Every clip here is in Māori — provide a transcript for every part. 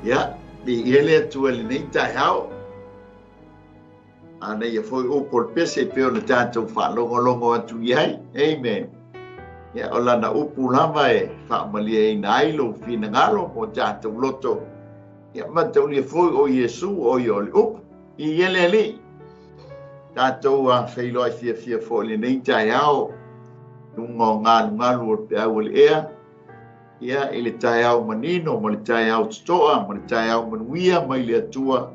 Ya, di ele tua le nei tai hao. Ana ia foi o por pese pe o le tatou whalongo atu iai. Amen. Ya, o lana upu lava e whaamalia e nai lo fina ngalo o tatou loto. Ya, matau lia foi o Yesu o i o le upu. I ele ali. Tatou a whailo ai fia fo le nei tai hao. Nungo ngalu o te au le ea. Ia i le tai au manino, ma le tai au tutoa, ma le tai au manuia, mai le atua.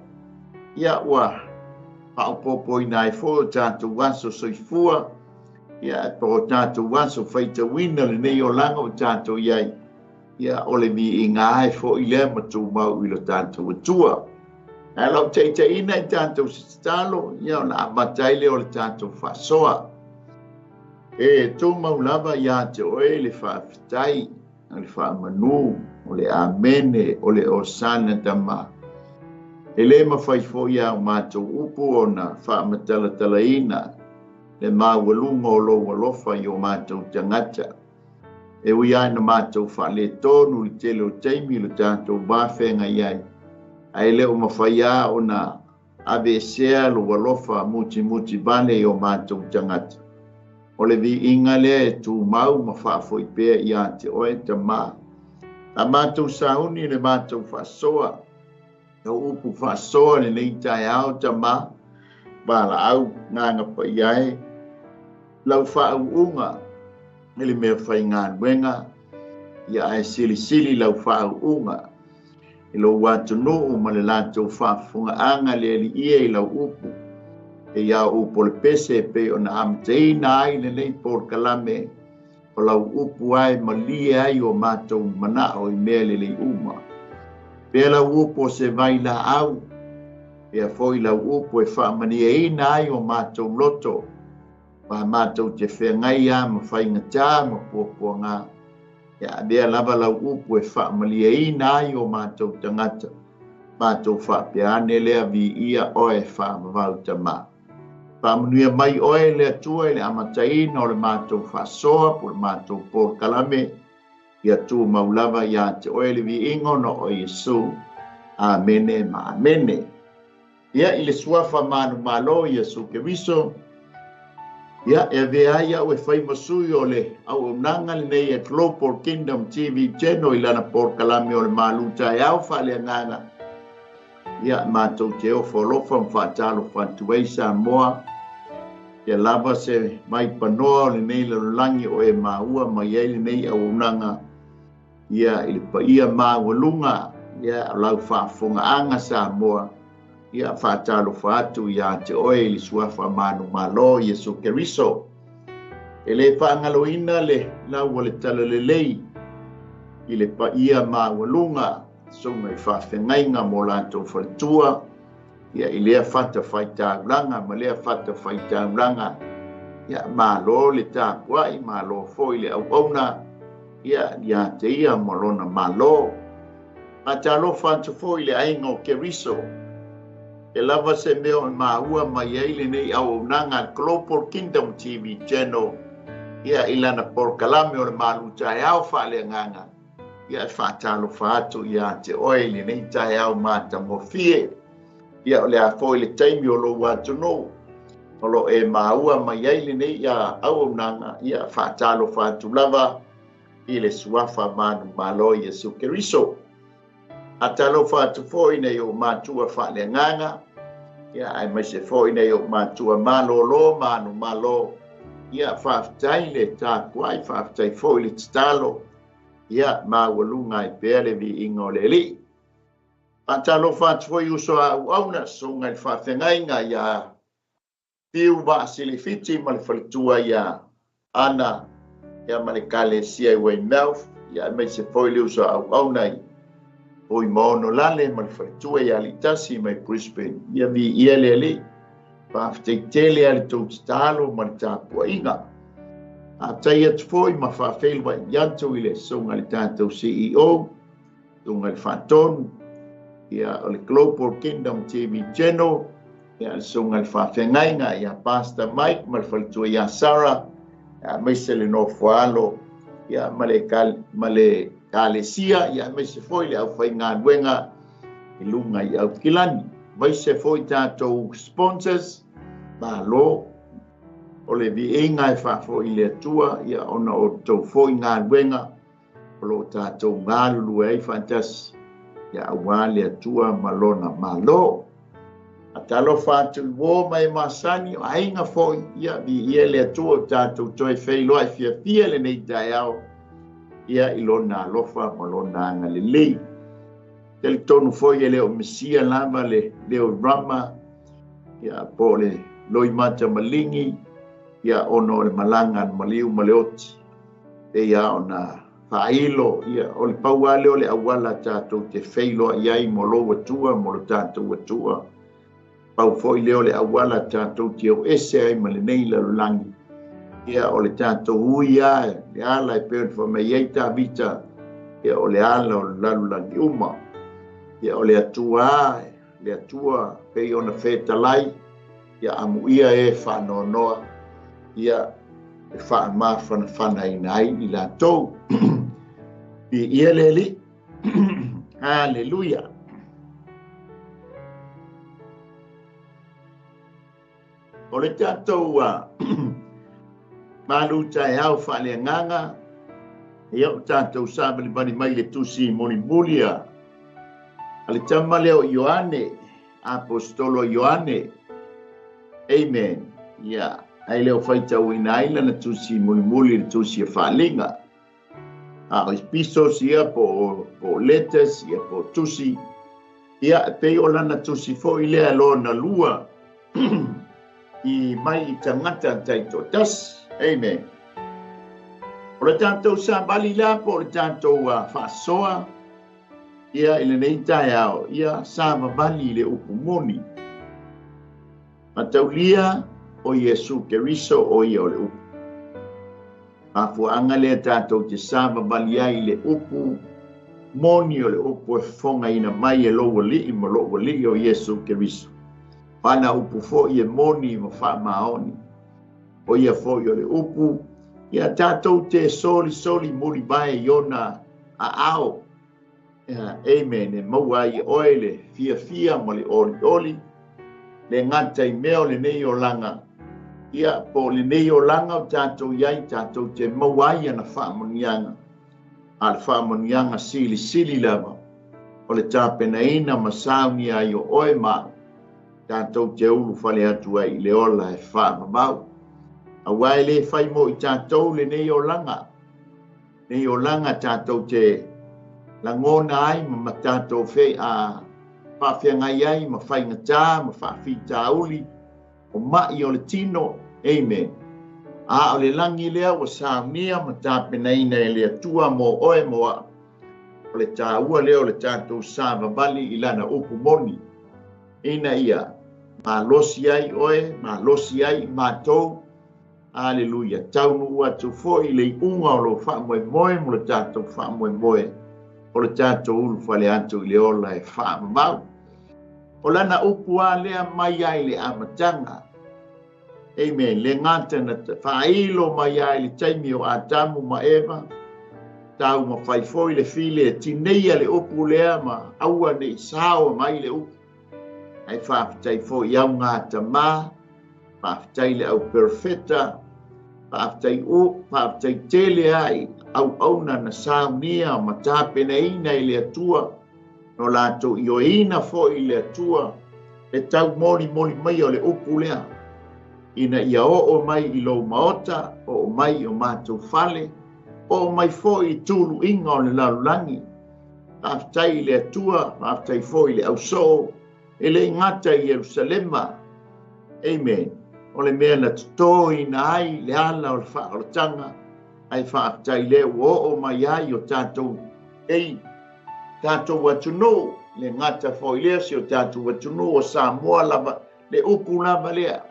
Ia ua haupopo i nai fo o tātou waso soifua. Ia po tātou waso whaita wina le nei o langa o tātou iai. Ia ole mi i ngā ai fo i lea matu mau i lo tātou atua. E lau teite ina i tātou sitalo, ia o na amatai le o le tātou whasoa. E tō mau lava ia te oe le whaafitai. Le whaamanu, o le amene, o le osana tama. E le mawhaifo ia o mātou upu o na whaamatala ina, le mawalunga o lo walofa i o mātou tangata. E ui ai na mātou whaale tonu i tele o teimi lo tātou bāwhenga iai. Ai le o mawhaia o na avesea lo walofa muti bane i o mātou tangata. O le vi inga lea e tū mau ma whaafo i pēr i a te oe te mā. A mātou sauni le mātou whaasoa. E upu whaasoa le nei tai au te mā. Bāla au nganga pa iai. Lau whaau unga. Ele mea whai ngā nuenga. Ia ai sili lau whaau unga. I lo watu nuu ma le lātou whaafunga anga le li ia i lau upu. E ia upo le pese pe o na amteina ai le nei por kalame o lau upu ai ma lia ai o mātou mana o i mea le uma. Pea lau upo se vai la au, pea foi lau upo e whaamania ina ai o mātou loto, pa mātou te whengai a ma whaingatā ma puapua ngā. Ia bea lava lau upo e whaamania ina ai o mātou tangata, mātou whaapeane lea vi ia oe whaamavau ta maa. Pāmanuia mai oe le atua le amataina o le mātou whaasoa po le mātou por kalame i atua maulava i a te oe le vi ingono o Yesu. Amene ma amene. Ia i le suafa manu malo Yesu Keriso. Ia e vea ia o e whaimasui o le au unanga le nei e Global Kingdom TV channel i lana por kalame o le maluta e au whale ngana. Ia mātou te o wholofa mwhaatalo whantuei sa moa. Ia lava se mai panoa o le nei le langi o e maua mai e le nei au unanga. Ia i le paia mawalunga. Ia lau whaafonga anga sa moa. Ia whaatalo whaatu ia te oe li suafa manu malo Yesu Keriso. E le whaangaloina le lau o le tala le lei. I le paia mawalunga. So mai whawhengainga mo lātou whalitua. Ia i lea whata whaitauranga, ma lea whata whaitauranga. Ia mālo le tāpuai, mālo foi le au auna. Ia te ia molona mālo. A tālo whanta foi le ainga o Keriso. E lava se meo i māua mai eile nei au aunanga Global Kingdom TV channel. Ia ilana por kalame o le maluta e au whale nganga. Ia whaatalo whaatu ia te oele nei tae au mata mo fie. Ia o le a foi le taimi o lo watu no. O lo e maua mai eile nei ia au nanga ia whaatalo whaatu lava. I le suafa manu malo Yesu Keriso. A talo whaatu foi nei o matua whaale nganga. Ia ai mai se foi nei o matua malo lo manu malo. Ia whaafitai le tā kuai whaafitai foi le titalo. Ia mawalunga i pere vi ingo le li. Pantalo whaatu foi uso a uauna songa i whaafengainga ia piu wa silifiti ma le whalitua ia ana ia ma le kale sia i wei mouth ia mai se foi le uso a uauna i poi maono lale ma le whalitua ia li tasi mai Brisbane ia vi ia le li. Whaafitai ale tau talo ma le tāpua inga. A tai atu foi ma whaafeilwa i anto i le songa le tātou CEO, songa le whaatonu, ia o le Global Kingdom TV channel, ia le songa le whaafengainga, ia Pastor Mike, ma le whalitua ia Sarah, ia meise le no whaalo, ia ma le kālesia, ia meise foi le au whai ngā nuenga, I lunga I au kilani. Vai se foi tātou sponsors, ba lo, o le vi e ngai whafo i le atua, ia ona o tau foi ngā wenga, o lo tātou ngā lulu ei fantas, ia awa le atua malona malo. A talo whātu wō mai masani, o ainga foi, ia vi ia le atua o tātou toi whailoa i fia fia le nei tai au, ia ilona alofa malona anga le lei. Tele tonu foi e leo mesia lama leo rama, ia po le loi mata malingi, ia ono le malanga maliu maleoti, e ia ona whailo, ia o le paua leo le awala tātou te whailoa iai mo lo watua, mo lo tātou watua. Pau foi leo le awala tātou te o ese ai ma le nei la lulangi. Ia o le tātou hui ai, le ala e pēr wha mei ei tā vita, ia o le ala o le lalulangi uma. Ia o le atua pei ona whetalai, ia amu ia e whanonoa, ia e whaama whanai nai i la tau. Ia leli, Hallelujah. O le tātou malu tai au whale nganga, ia o tātou sabali bani mai le tusi moni mulia. Ale tama leo Ioane, apostolo Ioane. Amen. Ia, ai leo whaita uina aila na tusi muli le tusi e whalinga. O pisos ia po letters, ia po tusi. Ia pei o lana tusi fo i lea lo na lua. I mai i tangata taito tas. Amen. O le tātou sabali la po le tātou whasoa. Ia ile nei tai au, ia sama bali le upumoni. Mataulia o Yesu Keriso o ia o le upu. Mafuanga le tātou te sama bali ai le upu, moni o le upu e fonga ina mai e loa li mo loa li o Yesu Keriso. Pana upu fo ia moni mo wha maoni. O ia fo i o le upu, ia tātou te soli muli bae iona a ao. Amen. E maua i oele fia mo le oli. Le ngata i meo le nei o langa. Ia po le nei o langa o tātou iai tātou te maua i ana whaamonianga. A le whaamonianga sili lava. O le tāpena ina masauni ai o oe maa. Tātou te ulu whale atu ai le ola e whaamamau. A wai le whai mo i tātou le nei o langa. Nei o langa tātou te la ngona ai ma tātou whei a whawhiangai ai ma whaingatā, ma whawhita uli, o mai o le tino, amen. A o le langi lea o saunia ma tāpena ina e lea tua mo oe moa. O le tāua lea o le tātou sāva bali i lana upu moni. Ina ia, ma losi ai oe, ma losi ai mātou, Aleluia. Taunu ua tu fo i le unga o lo wha moe mo le tātou wha moe. O le tātou ulu whale atu i le ola e whaamamau. O lana upu a lea mai ai le amatanga. Amen. Le ngata na whailo mai ai le taimi o Atamu ma Eva. Tau ma whaifoi le file e tineia le upu lea ma aua ne sao mai le upu. Ai whaafitai fo i au ngata ma. Whaafitai le au perfeta. Whaafitai tele ai. Au auna na saunia ma tāpena ina i le atua. No lato i o ina fo i le atua. E tau moni mai o le upu lea. Ina ia o mai i lo maota, o mai o mātou fale, o mai fo i tulu inga o le lalulangi. Whaafitai i le atua, whaafitai fo i le auso, e le ngata i Jerusalema. Amen. O le mea na tuto ina ai le ala o le whaaratanga. Ai whaafitai le o mai ai o tātou ei. Tātou watuno, le ngata fo i lea si o tātou watuno o Samoa lava, le upu lava lea.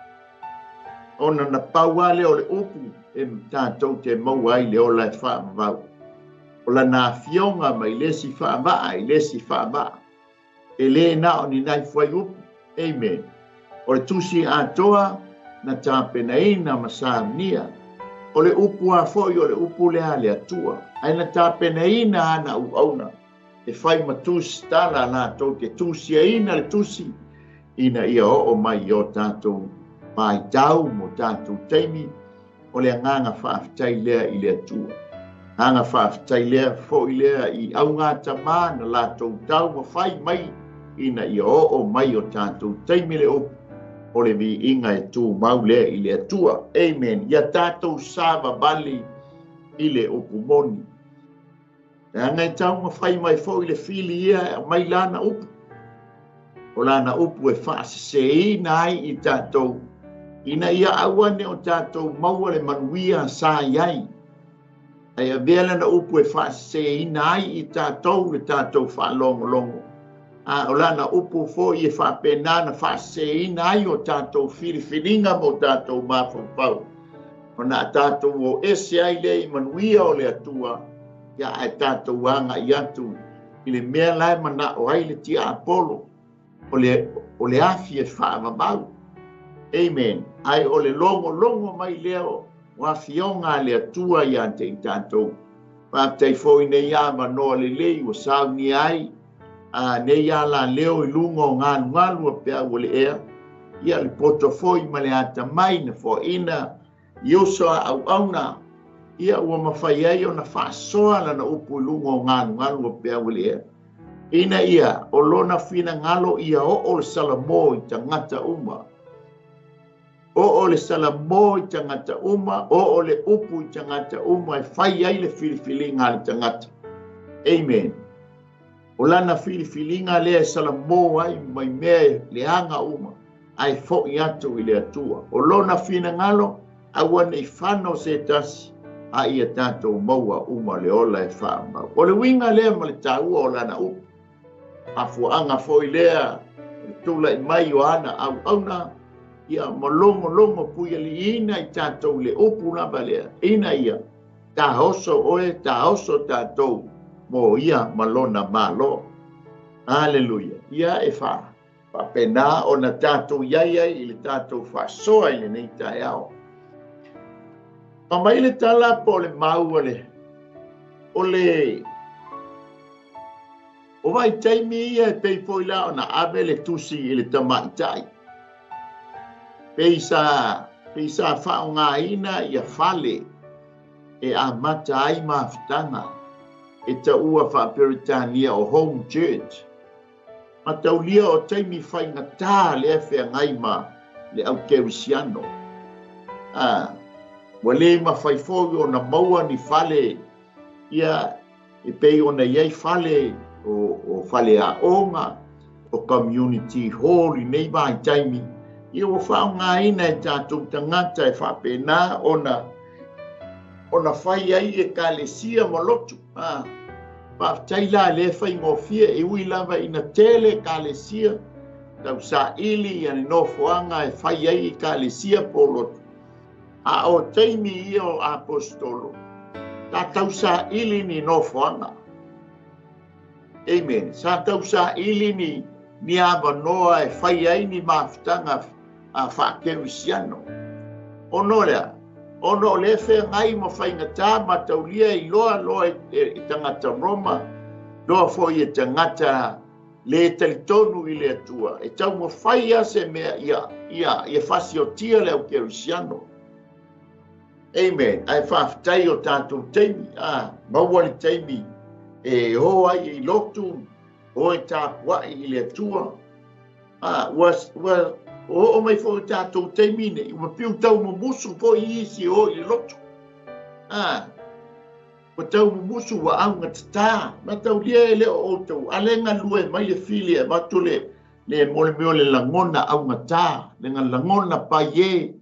Ona na paua le o le upu, e tātou te mau ai le ola e whaamavau. O la nā fionga mai lesi whaamavaa, i lesi whaamavaa. E le na o ni nai fuai upu. Amen. O le tusi atoa, na tāpena ina masāmnia. O le upu a foi, o le upu le ale atua. Ai na tāpena ina ana u auna. e whai matusi tala lātou ke tusi ina le tusi ina ia o mai o tātou mai tau mo tātou teimi o le nganga whaafitai lea i le atua. Nganga whaafitai lea fo i lea i au ngā tamā na lātou tau mo whai mai ina ia o mai o tātou teimi le opu o le vi inga e tū mau lea i le atua. Amen. Ia tātou sāwa bali i le opu moni. Ngai tau ma whai mai fo i le whili ia mai lana upu. O lana upu e whaasese ina ai i tātou. Ina ia awane o tātou maua le manuia sā iai. Ai a vela na upu e whaasese ina ai i tātou le tātou whaalongo longo. O lana upu fo i e whapena na whaasese ina ai o tātou whiriwhiringa mo tātou mawhau. O na tātou o ese ai le i manuia o le atua. Ia ai tātou wanga i atu i le mea lai mana o ai le tia Apollo o le afi e whaamabau. Amen. Ai o le longo mai leo wa fionga le atua i ante i tātou. Whaptei fōi nei a manoa le lei o sau ni ai nei a la leo i lungo ngānu a pia o le ea. Ia le poto fōi ma le ata mai na fō ina i oso au auna. Ia ua mawhai ai o na whaasoa lana upu lungo ngānu o pia wale ea. Ina ia, o lona whina ngalo ia o le salamo i tangata uma. O le salamo i tangata uma, o le upu i tangata uma, e whai ai le whiriwhilinga le tangata. Amen. O lana whiriwhilinga lea e salamo ai mai mea le anga uma, ai fo i atu i le atua. O lona whina ngalo, awa nei whano se tasi. A ia tātou maua uma le ola e whaamau. O le winga lea ma le tāua o lana upu. A fuanga foi lea, le tula i mai o ana au auna, ia malongo puia li ina i tātou le upu lava lea. Ina ia, tā hoso oe, tā hoso tātou, mo ia malona malo. Aleluia. Ia e wha. Pa pena o na tātou iaia i le tātou whasoa i le nei tai ao. Ma mai le tala po le mau o vai taimi ia e pei foi la ona ave le tusi i le tamai tai. Pei sa whaonga ina ia fale e a mata ai mawhitanga e ta ua whaperitania o home church. Ma taulia o taimi whainga tā le awhia ngai ma le au kerusiano. Wale ma whaifoi o na maua ni fale ia e pei o na iei fale o fale a onga o community hall i nei mai taimi. Ia o whaonga ina e tātou tangata e whapena o na whai ai e ka le sia mo lotu. Whaftaila le whai ngofia e ui lava ina tele ka le sia. Tau sa ili ane no whoanga e whai ai e ka le sia po lotu. A o teimi i o apostolo. Ta tau sa ili ni no whanga. Amen. Sa tau sa ili ni ava noa e whai ai ni mawhitanga a whakerisiano. Ono le whea ngai ma whaingatā ma taulia i loa e tangata Roma. Loa foi e tangata le talitonu i le atua. E tau mo whai ase mea ia whasi o tia leo kerisiano. Amen. Ai whawhitai o tātou teimi. Maua le teimi. E ho ai i lotu. O e tāpua i le atua. O mai fo tātou teimi ne. Ua piu tau mo musu fo i isi o i lotu. O tau mo musu wa aunga tata. Ma tau lia e leo o tau. Alenga lue mai le fili e matu le mole meo le langona aunga tā. Le langona pa ye.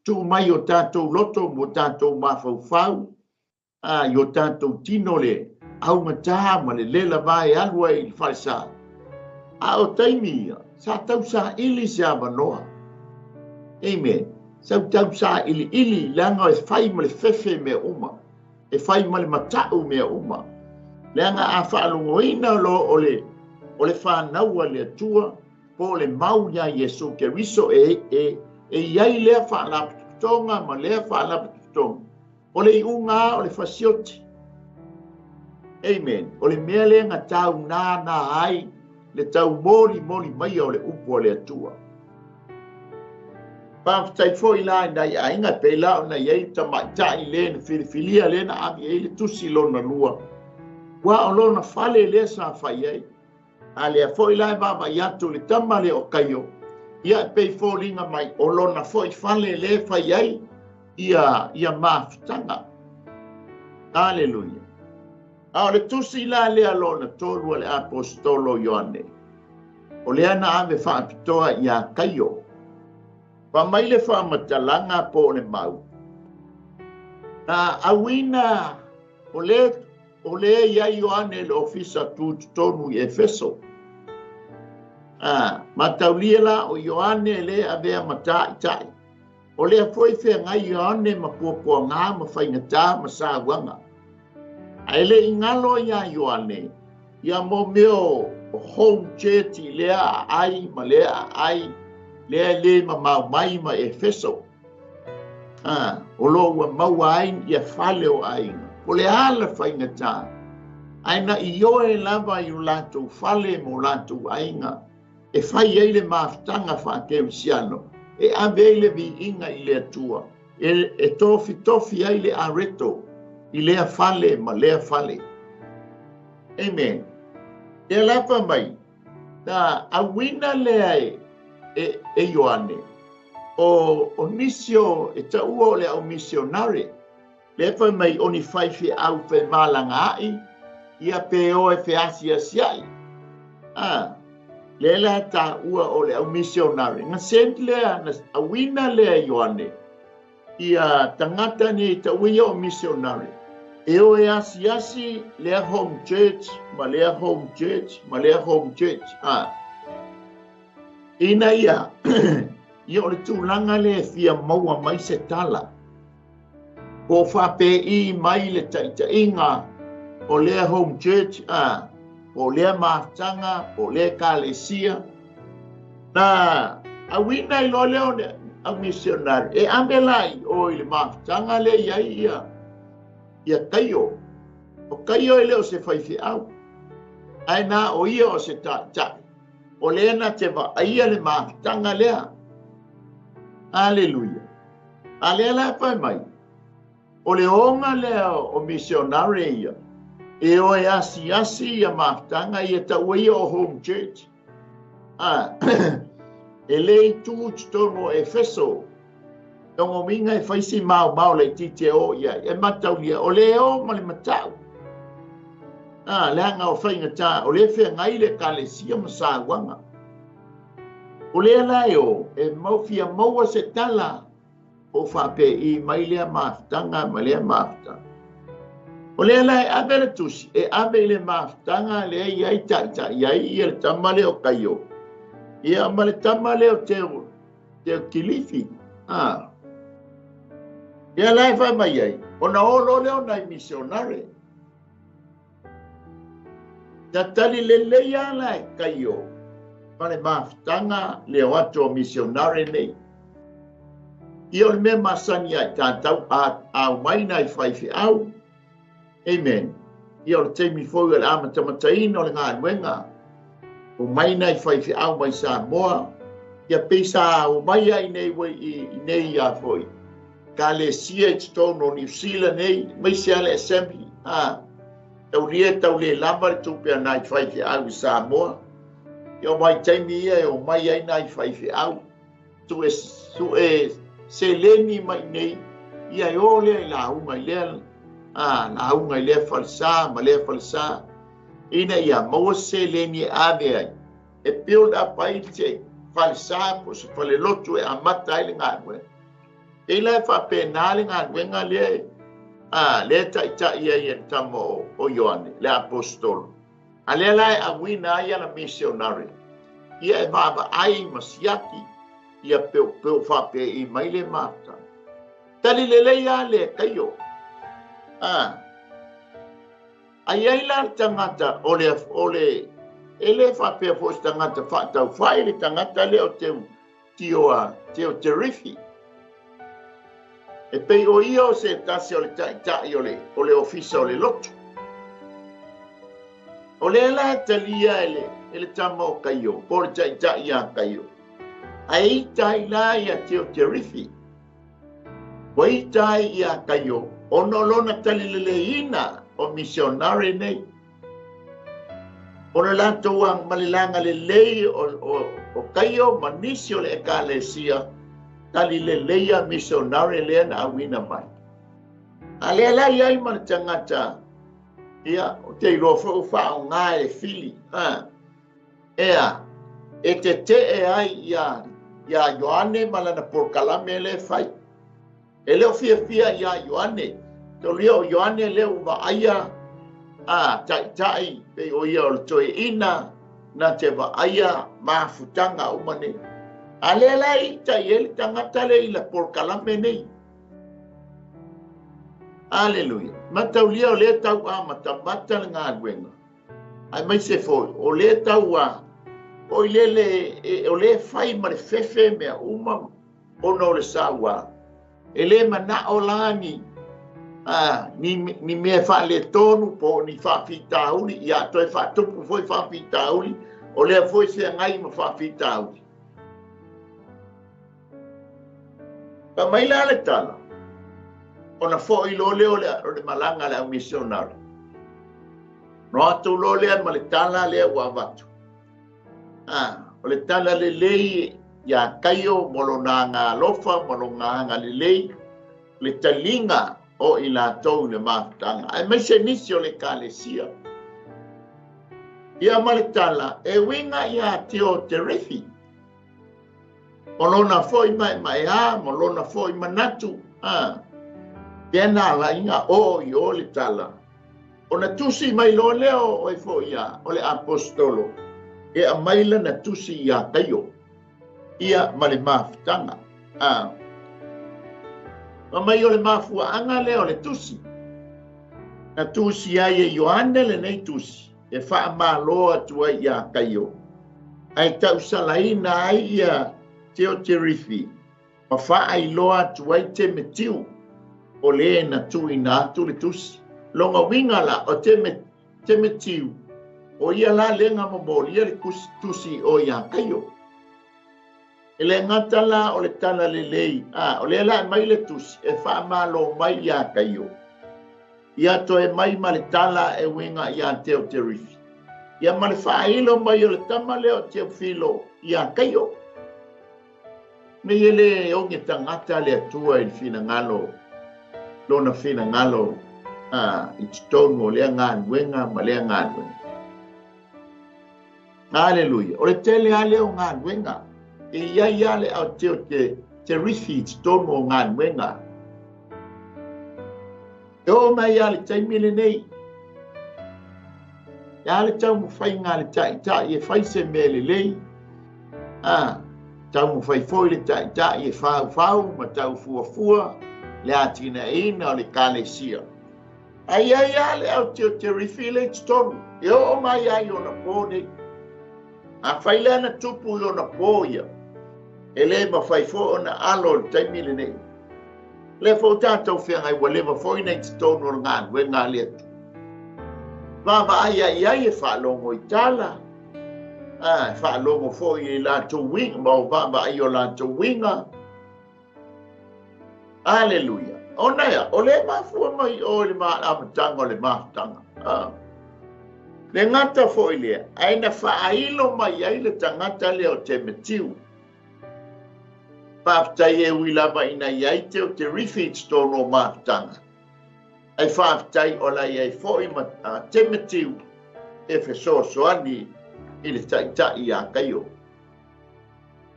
Tu mai o tātou loto mo tātou mawhauwhau. I o tātou tino le aunga tā ma le lela vai alua i whaisa. O taimi sa tau sa ili sa manoa. Amen. Sa tau sa ili langa e whai ma le whewhe mea uma. E whai ma le matau mea uma. Langa a whaalungoina lo o le whanaua le atua po le mau ya Yesu Keriso e iai lea whaalaputonga ma lea whaalaputonga. O le iunga o le whasioti. Amen. O le mea le nga tau nā ai, le tau mori mai o le upo le atua. Pāwhitai fo i la nai ainga pe la o na iei ta maitai le na filifilia le na ami e le tusi lona lua. Wa o lona fale le sa whai ei. A lea fo i la ma mai atu le tama le o kaio. Ia pei fo linga mai o lona fo i fale le whai ei. Ia mawhitanga. Hallelujah. A le tusi la lea lona tolu le apostolo Ioane. O lea na ame whaapitoa ia kaio. Pa mai le whamatalanga po le mau. Na awina o le ia Ioane le ofisa tonu i Efeso. Mataulia la o Ioane le avea matai tai. O le foi fe ngai Ioane ma puapua ngā ma whaingatā ma sāwanga. Ai le ingalo ia Ioane. Ia mo meo home church i lea ai ma lea ai. Lea le ma mau mai ma Efeso. O lo ua mau ain ia whale o ain. O le ala whaingatā. Aina i oe lava i ulatou whale mo ulatou ainga. E whai eile mawhtanga whakeu siano. E aveile vi inga i lea tua. E tofi eile a reto. I lea whale ma lea whale. Amen. E lapa mai. Na awina lea e Ioane. O misio, e ta ua le au misionare. Le whai mai oni whaifi au whai malanga ai. Ia pe o e wheasi asiai. Le la ta ua o le au misionare. Nga sent lea, na awina lea Ioane. Ia tangata ni ta uia o misionare. E o e asi lea home church, ma lea home church, ma lea home church. Ina ia, ia o le tūlanga le fia maua mai se tala. Ko whape i mai le taita inga o lea home church, o lea mahtanga, o lea kalesia. Na, awina i lo leo a misionari. E ambelai o i le mahtanga le ia. Ia kaio. O kaio i leo se whaifi au. Ai nā o ia o se tā. O lea na te wa aia le mahtanga lea. Hallelujah. A lea la pai mai. O le onga lea o misionari ia. E o e asi ia mahtanga ia ta uia o home church. E lei tūch tono Efeso. Tongo minga e whaisi mau le tite o ia. E matau lia. O le o ma le matau. Leanga o whaingatā. O le whea ngai le kalesia ma sāwanga. O le lai o. E maufia maua se tala. O whape i mai lea maftanga ma lea maftanga. O le lai abe le tusi. E abe le maftanga le iai taita. Iai ia le tamale o kaio. Ia ma le tamale o teo kilifi. Ia lai whai mai ai. O na olo leo nai misionare. Ta tali le leia lai kaio. Ma le maftanga leo ato misionare nei. Ia o le mea masani ai tātau au mai nai whaifi au. Amen. Ia o le teimi fōi le ama tamataina o le ngā nuenga. O mai nai whaifi au mai Samoa. Ia pesa o mai ai nei wai i nei a fōi. Ka le sia i tono New Zealand nei. Mai se ale assembly. Tau lia tau le lama le tupea nai whaifi au i Samoa. Ia o mai teimi ia o mai ai nai whaifi au. Tu e se leni mai nei. Ia o lea i la unga i lea. Na unga i lea falsa, ma lea falsa. Ina ia maua se leni ave ai. E build up ai te falsa po se fale lotu e amata ai le ngā nue. E lai whape nā le ngā nue ngā lea. Lea ta ia i tamo o Ioane, le apostolo. A lea lai a wina ai ala misionari. Ia e vava ai masiaki. Ia peu whape i mai le mata. Tali le leia le kaio. Ai ai la tangata ole ele whapea fos tangata whatau whai le tangata leo teo terifi. E pei o ia o se tasi o le tai o le ofisa o le lotu. O le la talia ele tamo kayo, por ja ya kayo. Ai tai la ya tio terifi. Wai tai ya kayo, ono lona talileleina o missionary nei. Ona la toang malilanga le lei o kayo manisio le ekalesia talileleia missionary le na awina mai. Ale la ia man tangata ia o te rofo fa o ngai fili ea e te ai ia Ioane malana por kalame le fai ele o fia ia Ioane to leo Ioane le uva aia tai pe o ia o toi ina na te va aia mafutanga umane ale lai tai ele tangata le ila por kalame nei. Hallelujah. Mataulia o le tau matamata ngā wenga. Ai mai se foi, o le tau o le fai ma le fefe mea uma o no le sawa. E le mana o lani, ni mea wha le tonu po ni wha whitauli, ia toi wha tupu foi wha whitauli, o le foi se ngai ma wha whitauli. Pa mai la le tala. Ona fo I lo le o le malanga le missionary. No atu lo le ma le tala le wa watu. O le tala le lei ya kayo molona ngā lofa, molona ngā le lei, le talinga o I la tau le mātanga. Ai mai se nisi o le kālesia. Ia ma le tala, e winga ia teo te refi. Molona fo I mai molona fo I manatu. Pena la inga o le tala. Ona tusi mai lo leo o fo ia o le apostolo. E a maila na tusi ia kayo. Ia ma le mafutanga. Ma mai o le mafuanga leo le tusi. Na tusi ia Ioane le nei tusi. E wha loa tua ia kayo. Ai tau salaina ai ia teo terifi. Ma wha ai loa tua I te metiu. O le na tui na atu le tusi. Longa winga la o te metiu. O ia la lenga maboli le tusi o ia kayo. E le ngata la o le tala le lei. O le la mai le tusi. E wha malo mai ia kayo. Ia to e mai ma le tala e winga ia teo te rifi. Ia ma le wha ilo mai o le tama leo teo filo ia kayo. Me ele o nge tangata le atua I fina ngalo. Lona fina ngalo I tonu o lea ngā nuenga ma lea ngā nuenga. Hallelujah. O le tele ale o ngā nuenga. E ia le au teo te rifi I tonu o ngā nuenga. E o mai ia le taimile nei. Ia le tau mu whai ngā le tai e whai se me le lei. Tau mu whai foi le tai e whau ma tau fua. Le atina ina o le kālesia. Ai le au teo te rifile tonu. E o mai ai o na pōne. A whaile ana tupu I o na pōia. E le ma whai fo o na alo le taimile nei. Le fo tātou whiangai wa le ma fo nei tonu o ngā nue ngā le atu. Mama ai e whaalongo I tala. Whaalongo fo I la tu winga. Mau mama ai o la tu winga. Hallelujah. Ona ia, o le mafua mai o le amatanga o le maftanga. Le ngata fo I lea, aina whaailo mai ai le tangata leo te metiu. Paftai e wilava ina iai te o te refit tono maftanga. Ai whaftai o la iai fo I te metiu e wheso soani I le taitai a kayo.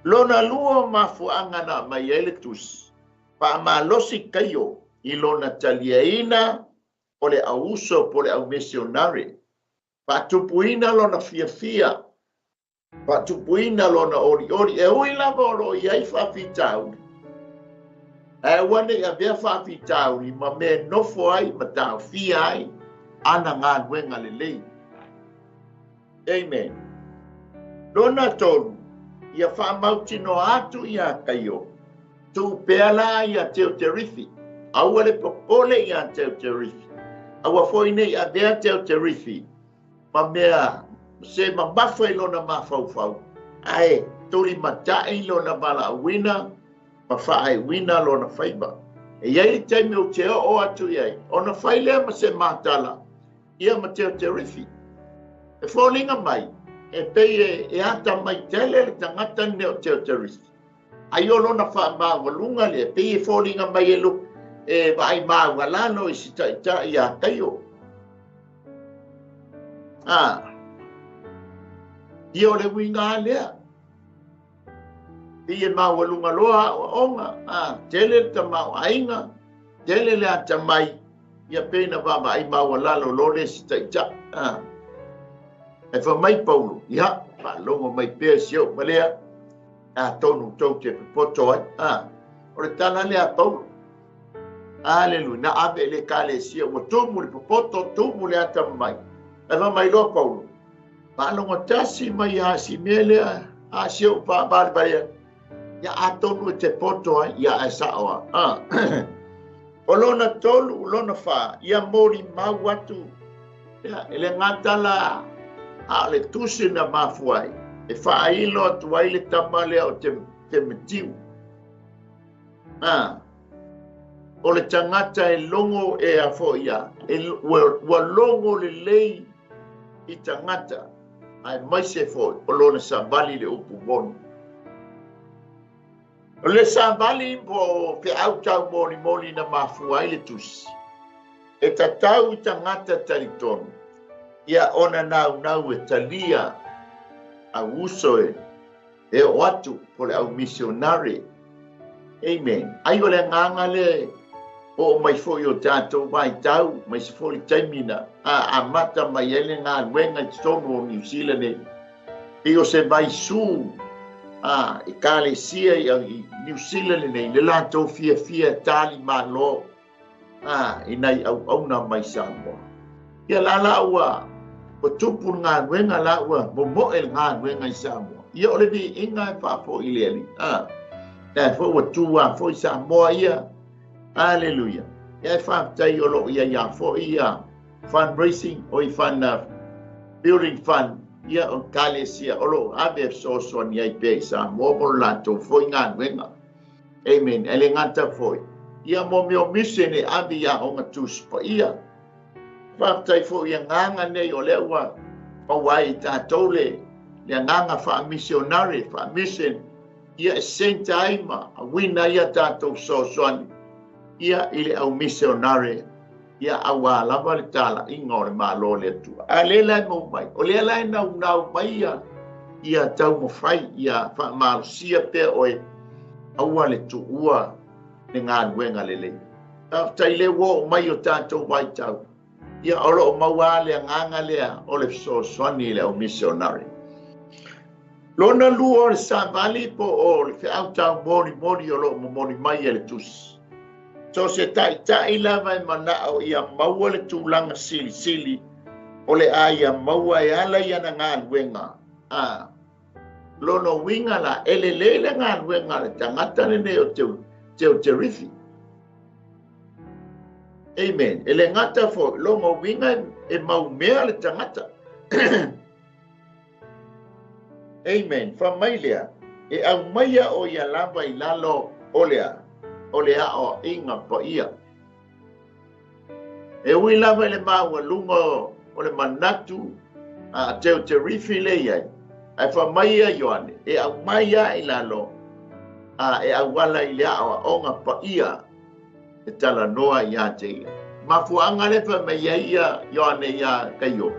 Lona lua mafuanga na mai ai le tusi. Pa malosi kayo I lona taliaina o le auso po le au missionary. Pa tupuina lona fia. Pa tupuina lona ori. E ui lava o lo iai whawhitauri. E wane ia vea whawhitauri ma me nofo ai ma tau fia ai. Ana ngā nuenga le lei. Amen. Lona tonu. Ia whamauti no atu ia kayo. Tu peala ia teo te rifi. Aua le popole ia teo te rifi. Aua foi nei a dea teo te rifi. ma mea se ma bafai lona ma fau ai tuli matai lona bala wina ma fai wina lona faiba e yai taimi o te o atu yai ona fai lea ma se matala ia ma te rifi e fōlinga mai e pei e ata mai tele le tangata ne o te rifi ai o lona wha maa walunga le pei e fōlinga mai e lu e vai maa walano i sita ita i a kaio ia o le winga lea pei e maa walunga loa o onga tele ta maa ainga tele le ata mai ia pei na wama ai maa walano lo le sita ita e wha mai Paulo ia pa longo mai pea sio malea tonu tau te poto ai o le tana lea Paulo Aleluia na ave le kale sia o tumu le poto tumu le ata mai e wha mai lo Paulo pa longo tasi mai si mele sio pa barbaria ia tonu te poto ai ia e saoa o lona tolu lona wha ia mori mau atu ia ele ngatala le tusi na mafuai e whailo atu ai le tamale o te metiu o le tangata e longo e a fo ia wa longo le lei i tangata ai mai se fo o lona sambali le upu boni o le sambali po pe autau moni na mafuai le tusi e tatau i tangata taritonu ia ona nau e talia a uso e o atu po le au missionary amen ai o le nganga le o mai fo yo tato vai tau mai se fo le taimina a mata mai ele ngā wenga i tono o New Zealand e o se vai su i kale sia i New Zealand nei le lato fia tali malo i nai au na mai Samoa ia la ua o tupu ngā wenga la ua mo el ngā wenga i Samoa ia o le vi inga e whafo i le ali e fo ua tua fo i Samoa ia Aleluia ia e whaftai o lo ia fo ia fundraising o i building fund ia o kalesia o lo ave so ni ai pe Samoa mo lato fo i ngā wenga amen ele ngata fo ia mo meo mission e ave ia o ngā tuspa ia Whaftai fo ia nganga nei o lewa o wai tātou le nganga wha missionary, wha mission ia e senta aima a wina ia tātou soani ia ile au missionary ia awa lava le tala inga o le malo le tua a le lai mo mai o le lai nau mai ia tau mo fai ia wha marusia pe oe aua le tu ua ne ngā nuenga le le Whaftai le wo mai o tātou wai tau ia oro o maua le nganga lea o le soani le o missionary. Lona lua o le Savali po o le whiautau mori o lo moni mai e le tusi. So se tai lava e manao ia maua le tūlanga sili o le a ia maua e ala ia na ngā luenga. Lono winga la ele le ngā luenga le tangata ne o te rifi. Amen. Ele ngata fo longo winga e mau mea le tangata. Amen. Fa mailea e au maia o ia lava I lalo olea o inga pa ia. E ui lava le maua lungo o le manatu a te rifi le iai. Ai fa maia Ioane e au maia I lalo e au wala I lea o onga pa ia. E tala noa ia te ia. Mafuanga le fa mai ia Ioane ia kaio.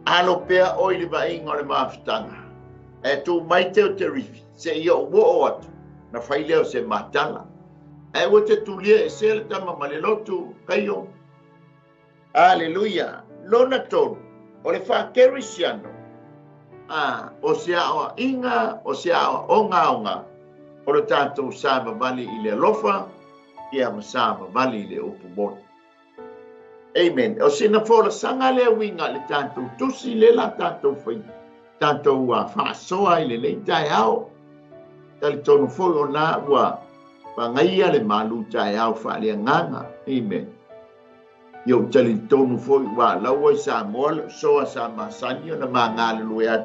Alo pea oi le va inga le mafutanga. E tu mai te rifi. Se ia wo o atu. Na fai leo se matala. E wo te tulia e se le tama malelotu kaio. Aleluia. Lona tonu. O le fa kerisiano. O se awa inga, o se awa onga. O le tātou sāma vali I le lofa. Ia masama vali le upumoni. Amen. O sina fola sanga le winga le tātou tusi le la tātou whai. Tātou whaasoa I le leitai ao. Tali tonu foi o nā ua pangaia le malu tai au whaalea nganga. Amen. Yo tali tonu foi wa lawa sa mol so sa masanyo na mga luya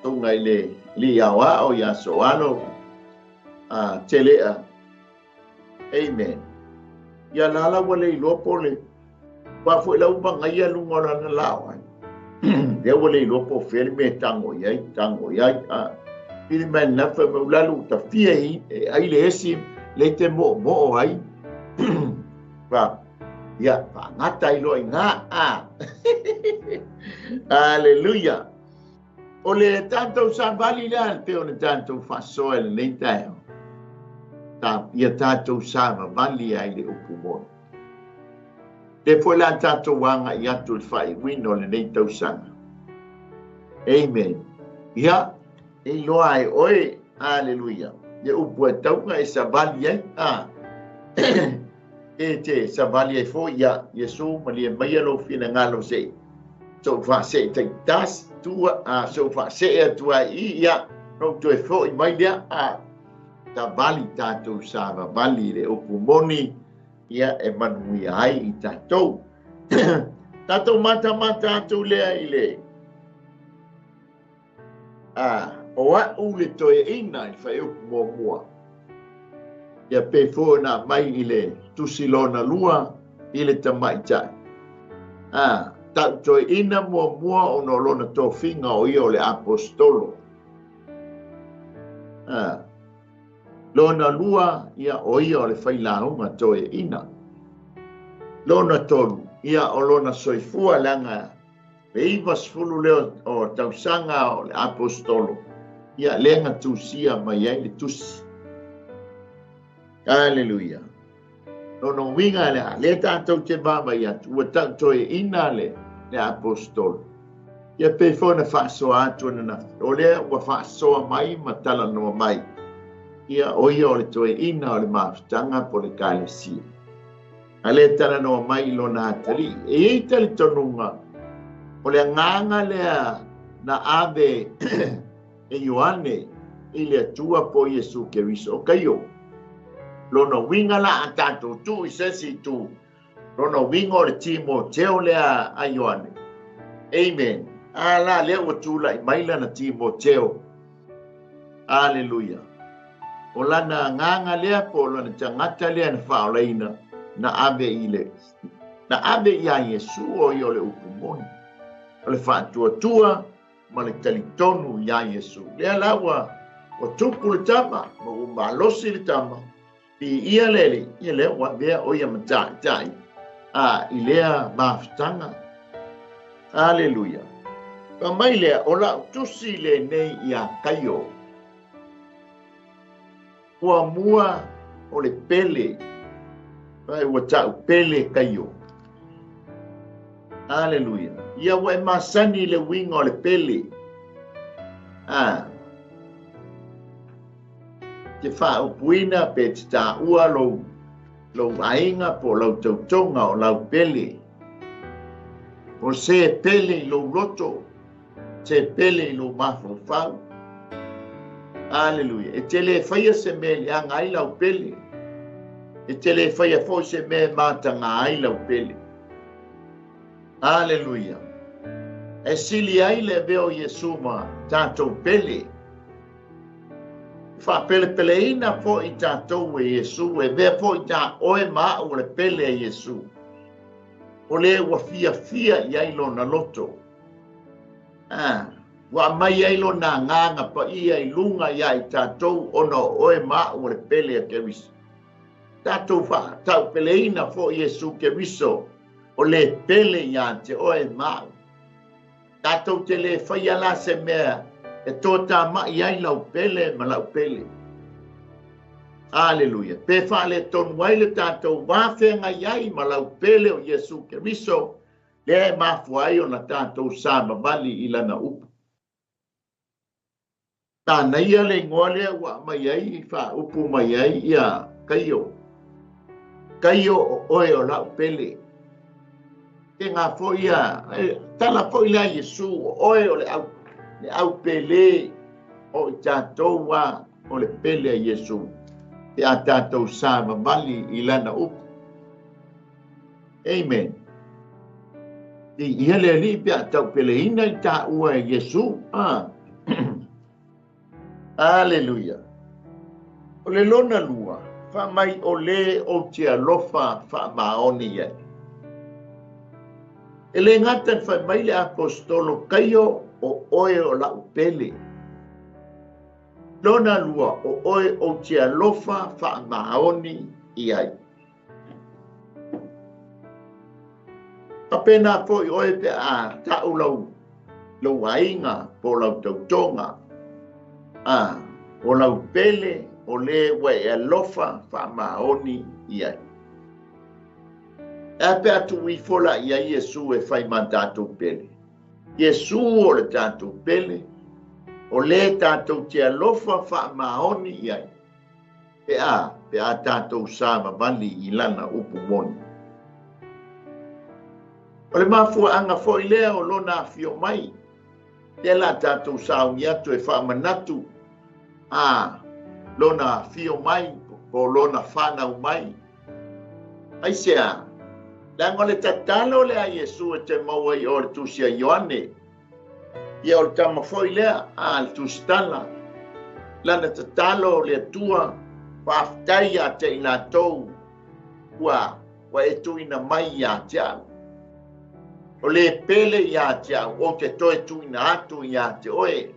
tungai le liawa o ya soalo telea. Amen. Ya lala wale lopo le wa foi lau bangaya lungora na lawa. Dia wale lopo ferme tango yai ili man na fa lalu ta fie ai le esi le te mo ai. Wa ya ngata ilo nga Hallelujah. Ole tanto sabali lan te on tanto fa soel nei tai. Ta ya tanto sama bali ai le upumon. Te foi la tanto wanga ya tu fai wino le nei tau sanga. Amen. Ya ilo ai oi hallelujah. Ya upu tau nga sabali ai te sabali e fo ya Yesu malia mai lo fina ngalo se so fa se te das tua so fa se tua ia no tu e fo mai dia ta bali tato sava bali le opumoni ia e manui ai tato tato mata tu le ile o a u le to e ina fa eu mo ia pe fo na mai ile tusilona lua ile tamai tai. Ta toi ina mua ono lona to finga o io le apostolo. Lona lua ia o io le failaunga toi ina. Lona tolu ia o lona soifua langa le ivas fulu leo o tausanga o le apostolo. Ia lenga tusia mai ai le tusi. Hallelujah. No winga le tanto te baba ya tu tanto ina le apostol. Ya pe fona fa so atu na ole wa fa so mai matala no mai. Ia oio le to ina le mafutanga po le kalesi. Ale tala no mai lo na tali e tali tonunga. Ole nganga le na ave e Ioane ile tua po Yesu ke viso kayo. Lono winga la tanto tu isesi tu. Lono winga o le timo teo lea a Ioane. Amen. Ala leo tu la maila na timo teo. Hallelujah. Ola na nganga lea po lona tangata lea na faolaina na ave ile. Na ave ia Yesu o i ole upumoni. Ole faatua ma le talitonu ia Yesu. Lea lawa o tupu le tama ma umalosi le tama. Ia lele, ia le wa vea o ia matai. Ilea mafutanga. Hallelujah. Ka mai lea ola tusi le nei ia kayo. Ua mua o le pele. Vai ua tau pele kayo. Hallelujah. Ia wa masani le winga o le pele. Te wha upuina pe te tā ua lo ainga po lau tautonga o lau pele. O se pele lo roto, se pele lo mafofau. Hallelujah. E te le whaia se me le anga ai lau pele. E te le whaia fo se me matanga ai lau pele. Hallelujah. E sili ai le veo Yesu ma tātou pele. Fa pele ina fo i tātou e Yesu, e vea fo i tā oe maa o le pele e Yesu. O le wa fia i ailo na loto. Wa mai ailo na nganga pa i lunga i tātou ono oe maa o le pele a kewiso. Tātou fa tau pele ina fo i Yesu kewiso, o le pele i te oe maa. Tātou te le whaiala se mea, e tō ma i ai lau pele ma lau pele. Hallelujah. Pe whale tonu waile tātou wāwhenga iai ma lau pele o Yesu Keriso, le e mafuai o na tātou sāma vali i lana upu. Tā naia le ngole wa mai ai, wha upu mai ai ia kaio. Kaio o oe o lau pele. Ke ngā fo ia, tala fo ila Yesu o oe o le au pele o tātou wa o le pele a Yesu. Te a tātou sāma vali i lana upu. Amen. I hele li pia tau pele ina I ta ua Yesu. Aleluia. O le lona lua, fa mai o le o tia lofa fa maoni ye. E le ngata fa mai le apostolo kaio o oe o la upele. Lona lua o oe o tia lofa fa maoni iai. Apena po I oe pe a tau lau ainga po lau tautonga. O lau pele o le wai e lofa fa maoni iai. E pe atu I fola ia Yesu e fai man tātou pele. Yesu o le tātou pele, o le tātou tia lofa fa maoni iai. Pe a tātou sa mawali I lana upu moni. O le mafua anga fo I lea o lona fio mai. Te la tātou sa ungi atu e fa manatu. Lona fio mai, po lona whanau mai. Ai sea, lango le tatalo le a Yesu e te maua I o le tusia Ioane. Ia o le tama foi lea, le tusitala. Lana tatalo le tua, whaftai a te ina tou. Wa e tuina mai ia te au. O le pele ia te au, o te toe tuina atu ia te oe.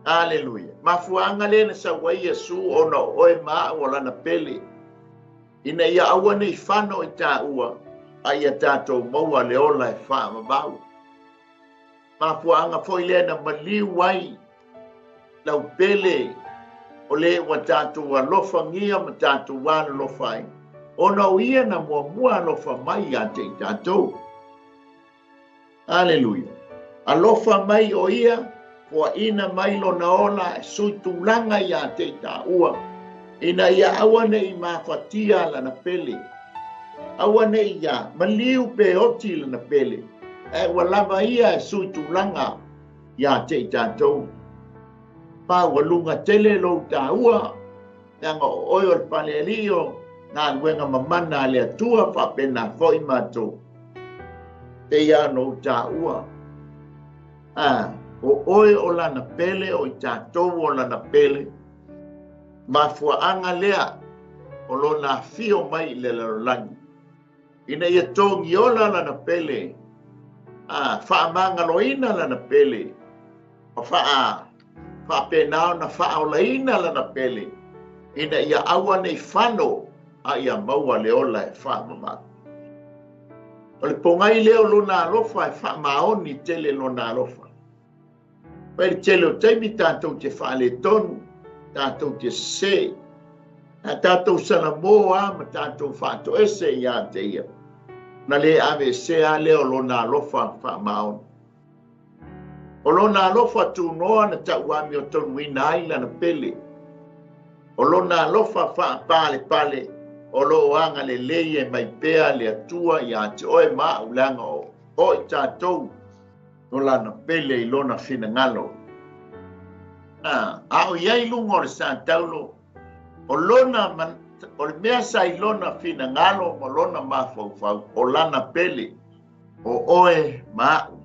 Aleluia. Mafuanga le na sa wai Yesu ona oe maa o lana pele. Ina ia aua nei whano I tā ua, a ia tātou maua le ola e wha mabau. Mafuanga foi le na maliu wai, lau pele, o le wa tātou alofa ngia ma tātou wana lofai. Ona o ia na mua alofa mai a te tātou. Aleluia. Alofa mai o ia, Wa ina mailo na ola suitulanga ia te ta ua. Ina ia awane I mafatia la na pele. Awane ia maliu pe oti la na pele. Walava ia suitulanga ia te ta tou. Pa walunga tele lo ta ua. Yanga oyo al palelio. Na wenga mamana le tua pa pena foi mato. Te ia no ta ua. O oe o lana pele, o I tātou o lana pele, mafua anga lea, o lona fio mai le larolangi. Ina ia tongi o lana pele, whaamanga loina lana pele, o whaapenao na whaolaina lana pele, ina ia awa nei whano, a ia maua leola e whaamamaka. O le pongai leo lona alofa e whaamaoni tele lona alofa. Pai tele o taimi tātou te whaale tonu, tātou te se, tātou sana moa ma tātou whaato ese ia te ia. Na le ave se a leo lona alofa whaamaoni. O lona alofa tu noa na tauami o tonu ina aila na pele. O lona alofa pale, o lo anga le leie mai pea le atua ia te oe maa ulanga o I tātou. No lana pele I lona fina ngalo. Ao iai lungo o le Santaulo. O lona, o le mea sa I lona fina ngalo, o lona mafaufau, o lana pele. O oe mau.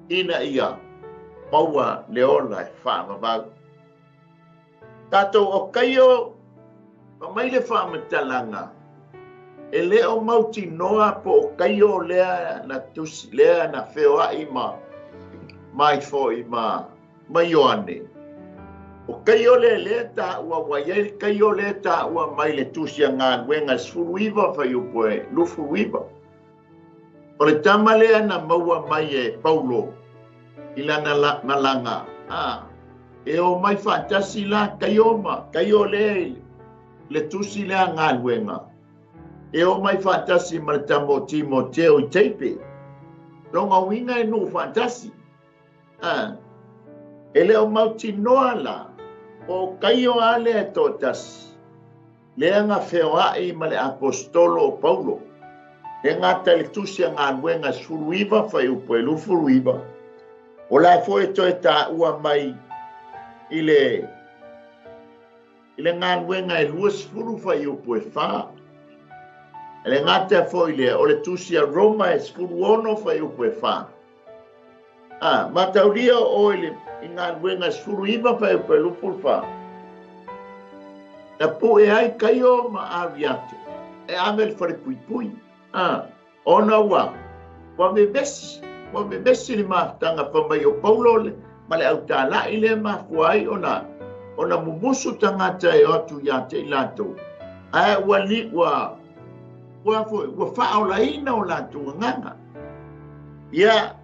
Ina ia. Maua leola e whaamavau. Tātou o kaio, o mai le whaamatalanga. E leo mauti noa po o kaio lea na tusi, lea na wheoa ima. Mai fo ima Ioane. O kaio le ta ua waiai kaio le ta ua mai le tusia ngā wenga sfuruiva whai upoe, lufuruiva. O le tama lea na maua mai e Paulo, ilana malanga. E o mai fantasi la kaio le tusi lea ngā wenga. E o mai fantasi ma le tamo Timoteo I teipe. Longa winga e nu fantasi. E leo mauti noa la, o kaio ale e totas, lea ngā wheoai ma le apostolo o Paulo, e ngā taletusia ngā nuenga suruiva whai upo e lufuruiva, o la fo e toi tā ua mai I le ngā nuenga e luas furu whai upo e whā, Le ngata foi le o le tusia Roma e sfuruono fai upe wha. Matauria o le inga wenga sfuruiva fai upe lupul wha. Na pu e ai kaio ma aviatu. E amel fare pui pui. Ona wa me besi le maftanga whamai o Paulo le, ma le au tāla i le mafuai ona mumusu tangata e atu ia te ilato. Wa whaaolaina o lātou nganga. Ia,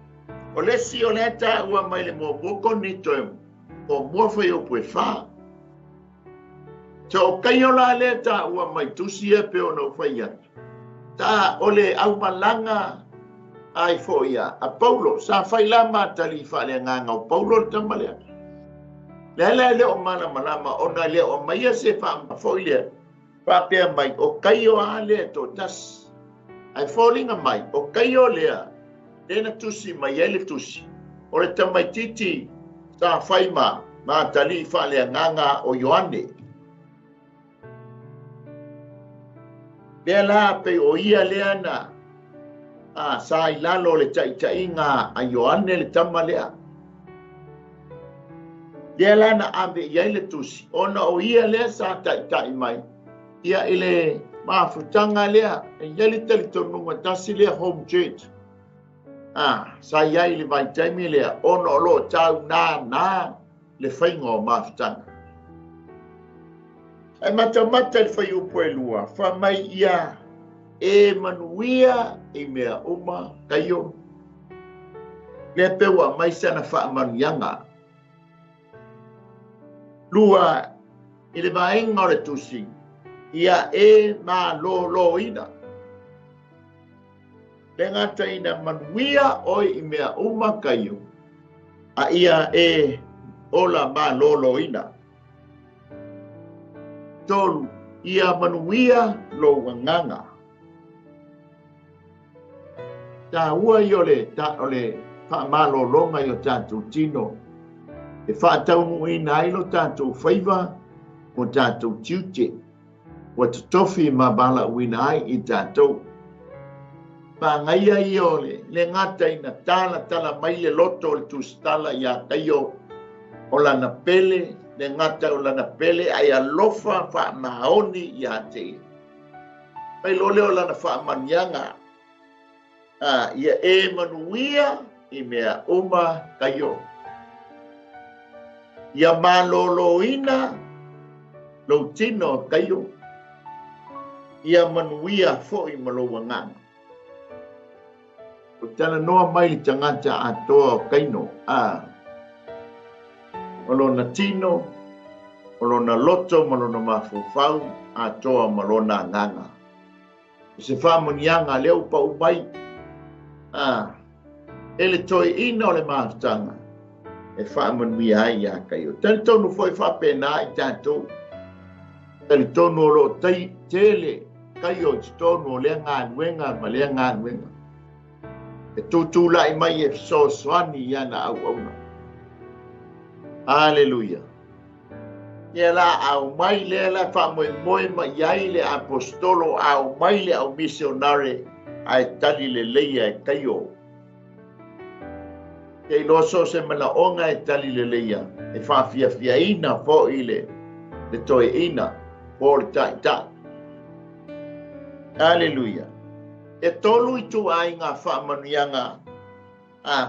o lesi o leta ua mai le mōmoko ni toi o muawhai o pue wha. Ta o kai o la leta ua mai tusi e pe o nau whai atu. Ta o le au malanga ai fo ia. A Paulo, sa whai lama tali whale nganga o Paulo le tamalea. Le o mana malama o na le o mai a se wha fo ia. Papea mai o kai o ale to tas ai fallinga mai o kai o lea tena tusi mai ele tusi o le tamai titi sa faima ma tali fa le nganga o Ioane le la pe o ia lea na sa ilalo le tainga a Ioane le tamalea le la na abe ia le tusi ona o ia lea sa tai mai ia ile mafutanga lea e yali tali tonunga tasi lea home church. Sa ia ile vai taimi lea ono lo tau na le whaingo mafutanga. E mata le whai upo e lua, wha mai ia e manuia e mea uma kaio. Le pewa mai sana wha manuianga. Lua ile vaenga o le tusi. Ia e ma lo ina. Le ngata ina manuia oi i mea uma kaio. A ia e ola ma lo ina. Tolu, ia manuia lo wanganga. Ta ua i ole, wha malo longa i o tātou tino. E wha tau mui na ilo tātou whaiva o tātou tiute. Wa tofi ma bala wina ai i tātou. Pa ngaia i ole, le ngata ina tala mai le loto le tustala ia kaio o lana pele, le ngata o lana pele ai alofa wha maoni ia te. Pai lole o lana wha manianga, ia e manuia i mea uma kaio. Ia maloloina lo tino kaio. Ia manuia fo i maloa ngana. O tana noa mai li tangata atoa o kaino. O lona tino, o lona loto, ma lona mafufau, atoa ma lona nganga. Se whamonianga leo pa umai. Ele toi ina o le maftanga. E whamonuia ai a kaio. Tani tonu foi whapena i tātou. Tani tonu o lo tele. Kaio tonu o lea ngānuenga ma lea ngānuenga. E tūtū lai mai e so swani iana au auna. Hallelujah. Ia la au mai lea la whamoe moe ma iai le apostolo au mai le au misionare ai tali le leia e kaio. Kei loso se mana onga e tali le leia e whawhia ina fo i le toe ina fo le tai. Hallelujah. E tolu i tu ai ngā whaamanuianga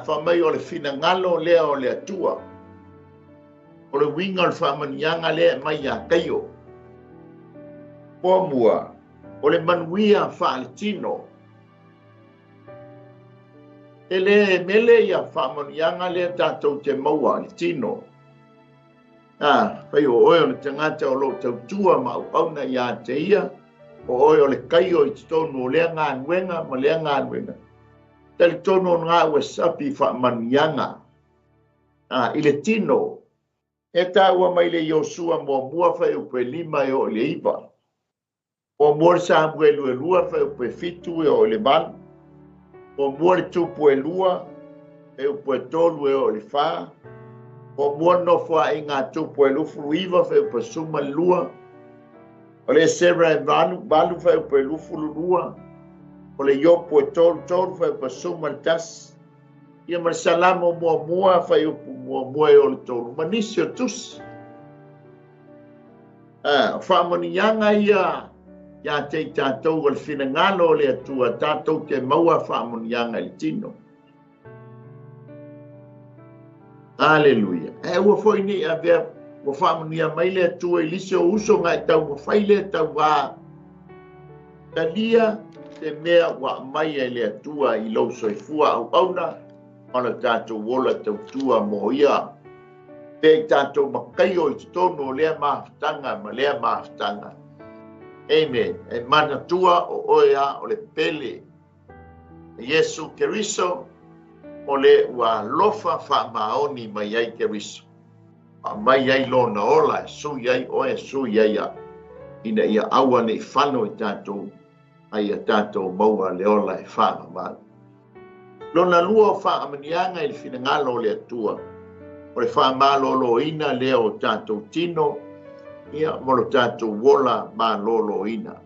whamai o le whina ngalo lea o le atua. O le winga o le whaamanuianga lea mai a kaio. Pōmua, o le manuia whaaletino. E le mele ia whaamanuianga lea tātou te maua le tino. Whai o oe o le tangata o lo tautua ma upauna ia te ia. O oi o le kaio i tonu o lea ngānuenga ma lea ngānuenga. Tali tonu o ngā ua sapi whaamanuianga. I le tino, e tā ua mai le Iosua mua whai upe 5 e o le iwa. O mua le Samuelu e 2 whai upe 7 e o le man. O mua le tupu e 2 e upe 3 e o le wha. O mua nofua i ngā tupu e 9 whai upe suma le 2. O le sera e balu whai upe lufulu lua, o le iopo e tolu fai pasuma le tasi ia ma le salamo muamua fai upu muamua e o le tolu manisi o tusi whaamonianga ia te tātou o le whinangalo o le atua tātou te maua whaamonianga i tino. Aleluia. Ua foi ni a vea ua whaamonia mai le atua i lise o uso ngai tau ma whaile tau wā talia te mea wa mai e le atua i lau soifua au auna ona tātou wola tau tua mo ia pe tātou makai o i tono lea maafutanga ma lea maafutanga. Amen. E mana tua o oea o le pele Yesu Keriso o le wa lofa wha maoni mai ai Keriso. Mai ai lona ola su iai oe su iai a ina ia awa nei whano i tātou ai a tātou maua le ola e whanga maa. Lona lua o wha amanianga i le whinangalo le atua. O le wha mālolo ina lea o tātou tino, ia molo tātou wola mālolo ina.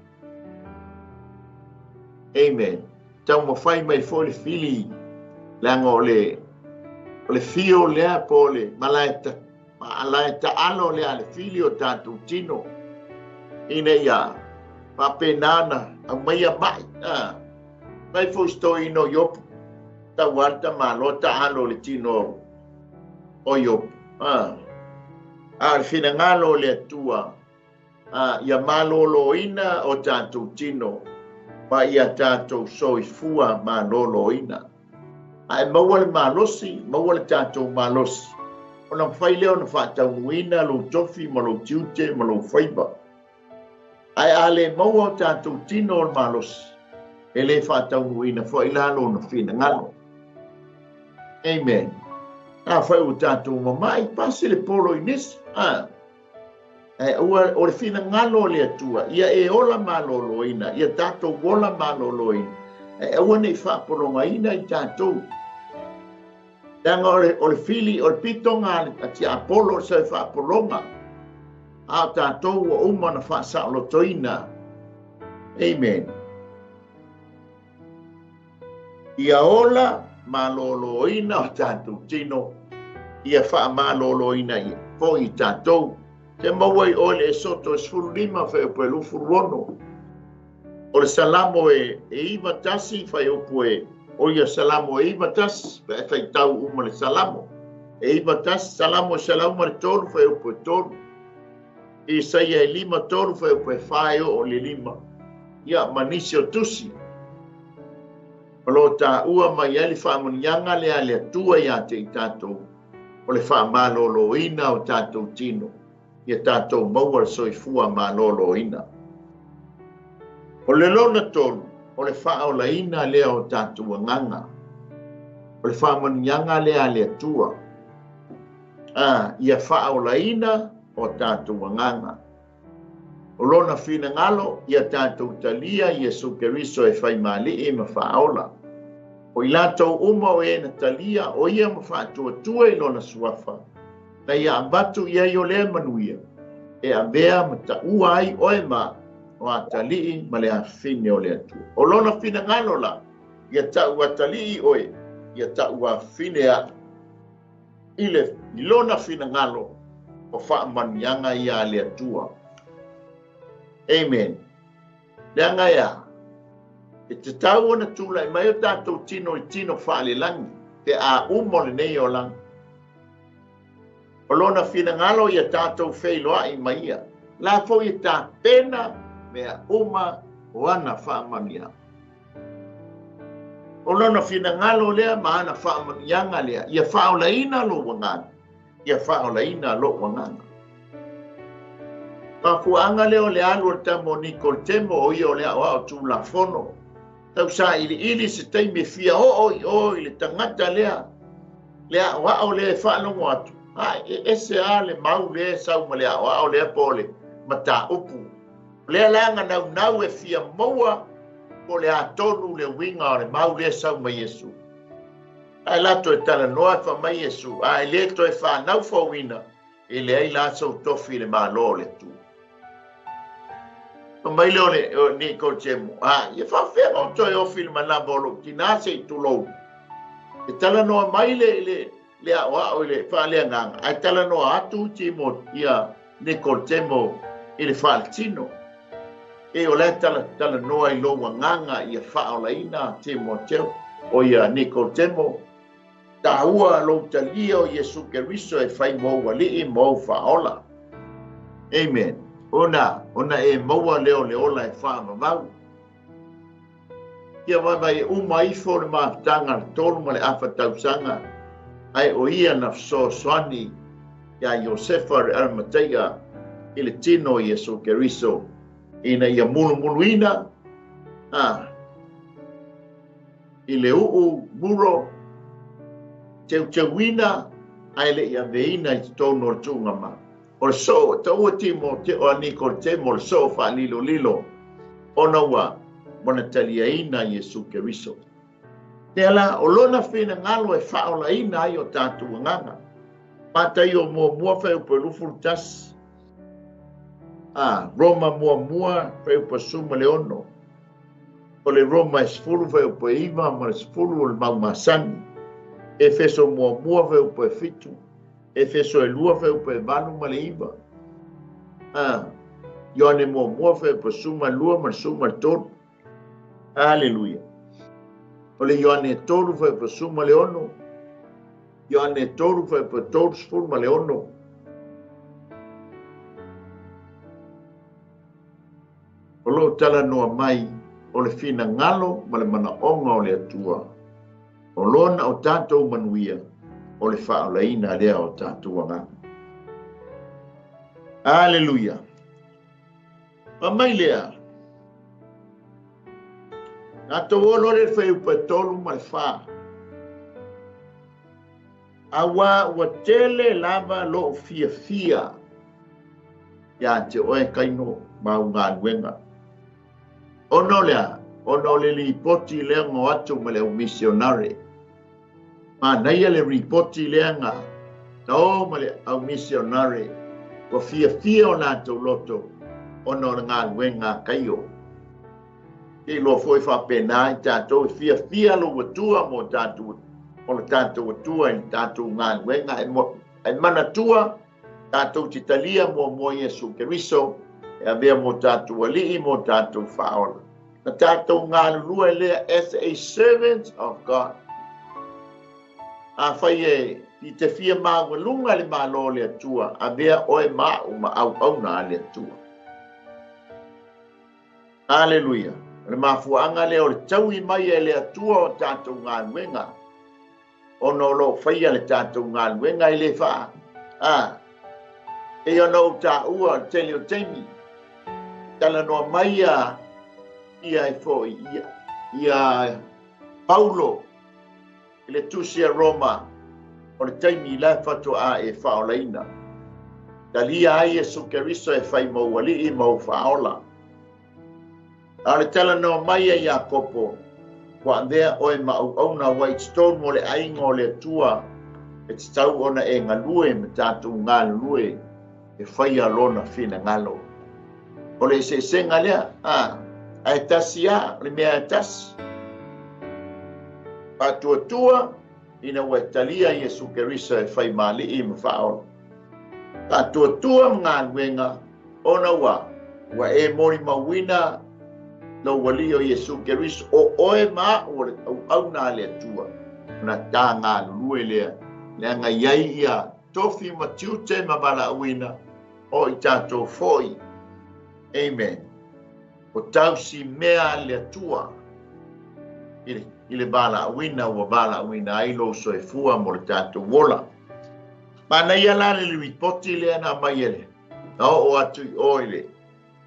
Amen. Tau ma whai mai fo le fili, langa o le fio lea po le malaeta, ma alaeta alo lea le fili o tātou tino. Ina ia, papenana, au mai a mai, mai fo sto ino yopu, tau wanta mālota alo le tino o yopu. Le whinangalo le atua, ia malolo ina o tātou tino, ma ia tātou soifua malolo ina. E maua le malosi, maua le tātou malosi. Ona mwhai leo na whātau nuina, lo tofi, ma lo tiute, ma lo whaiba. Ale maua o tātou tino o malosi. E le whātau nuina, whailalo na whinangalo. Amen. Whai o tātou mamai, pasi le polo i nisi. O le whinangalo le atua, ia e ola malolo ina, ia tātou wola malolo ina. Ua nei whapolonga ina i tātou. Tanga o le fili, o le pitonga, ati Apollo sa whapolonga. A tātou o umana whasauloto ina. Amen. Ia ola malolo ina o tātou tino. Ia wha malolo ina ia. Ko i tātou. Te mawai o le soto esfuru lima whai upo e lufu rono. O le salamo e iwa tasi whai upo e o ia salamo e iwa tasi. Whai tau uma le salamo. E iwa tasi salamo e salamo le toru whai upo e toru. I saia e lima toru whai upo e whai o le lima. Ia manisi o tusi. Lo ta ua mai ali whaamonianga le ale atua ia te i tātou. O le whaamalolo ina o tātou tino. Ia tātou maua soifua malolo ina. O le lona tolu, o le whaola ina lea o tātou nganga. O le whaamonianga lea le atua. Ia whaola ina o tātou nganga. O lona whina ngalo, ia tātou talia, Yesu Keriso e whai mali e ma whaola. O i lātou uma o e na talia, o ia ma whātua tua i lona suafa. Na ia ambatu ia i o lea manuia. E a mea ma ta ua ai oe ma o a talii ma le a whine o lea tua. O lona whina ngalo la, ia ta ua talii oe, ia ta ua whine a. I lona whina ngalo o wha manianga ia lea tua. Amen. Leanga ia. E te tau ona tula i mai o tātou tino i tino whaale langi. Te a umole nei o langi. O lona whinangalo i a tātou wheiloa i mai ia. La fo i tā pena mea uma o ana whaamania. O lona whinangalo lea ma ana whaamanianga lea. Ia whaolaina lo wangana. Ia whaolaina lo wangana. Ka fuanga leo le alu o tamo Nicol Temo o i o lea o au tū la fono. Tau sa ili se taimi fia o le tangata lea. Lea o au lea whanongo atu. Ese a le mau lea sau ma lea o au lea pole mata upu. Lea langa nau e fia maua o lea tonu le winga o le mau lea sau ma Yesu. Ai lato e tala noa fa ma Yesu. Ai le to e whanau fa wina. E le ai la sau tofi le malo le tu. mai le ni ko chemo ia fa fe o to yo film na bolo tina se tu lo e tala no mai le a o le fa le nga ai tala no atu chimo ia ni ko chemo ile fa tino e o le tala no ai lo nganga ia fa o la ina chimo cheo o ia ni ko chemo ta ua lo talia o Yesu Keriso e fai mo wali mo fa ola amen ona e maua leo ola e wha mamau. Ia mai umai fo le maafutanga tolu ma le afa tausanga ai o ia na so swani ya Josefa re Arimatea i le tino Yesu Keriso ina ia muluina i le muro teuwina ai le ia veina i tono le tungama. O so tau timo te o ani ko te mo so fa lilo ona wa bona talia ina Yesu Keriso te ala o lona fina ngalo e fa ola ina ai o tatu nganga pata yo mo fa po lufurtas Roma mo fa po suma leono o le Roma es fulu fa po iva ma es fulu o maumasani Efeso mo fa po fitu Efeso e lua fe upe vanu ma le iwa. Ione mo fe pa suma lua ma suma tolu. Aleluia. Ole Ione tolu fe pa suma le ono. Ione tolu fe pa tolu sfur ma le ono. Olo tala noa mai o le fina ngalo ma le mana onga o le atua. O lona o tātou manuia. O le whaolaina lea o tātua ngā. Aleluia. Pa mai lea. Nā tō olo le whai upa tolu ma le wha. Awa ua tele lava lo fia. Ia te oe kaino mau ngā nuenga. Ono le li poti lea ngō atu ma le misionare. Ma naia le ripoti leanga tau ma le au misionare wa fia o nātou loto ono ngā wenga kaio. Ke lo foi fa pena i tātou fia lo watua mo tātou o le tātou watua i tātou ngā wenga e mana tua tātou titalia mo Yesu Keriso e avea mo tātou alii mo tātou whaola. Na tātou ngā lua lea as a servant of God. A fai i te fia lunga le malo le atua, a vea oe au na le atua. Aleluia. Le mafuanga le o le tau I mai e le atua o tātou ngā nuenga. Ono lo fai le tātou ngā nuenga I le wha. E ono tā ua tele o teimi. Tala noa mai ia e foi, ia Paulo. Le tusia Roma o le taimi la fatoa e whaolaina. Talia ai Yesu Keriso e whai mau wali I mau whaola. A le tala no mai a Iakopo, kwa andea oe mau auna White Stone mo le ainga o le atua e te tau ona e ngalue me tātou ngā lue e whai a lona whina ngalo. O le se senga lea, a e tasi le mea e tasi. Patua ina ua talia Yesu Keriso e whai mali I mawhaola. Patua ngā nuenga ona ua e mori mawina lo wali o Yesu Keriso o oe o le au nā le atua. Na tā ngā lue lea ngā iai ia tofi matiu te mawala awina o I tātou foi. Amen. O tau si mea le atua. I le bala awina ua bala awina ai lo so e fua mo le tātou wola. Mana ia la le ripoti lea na mai ele. O atu I oile.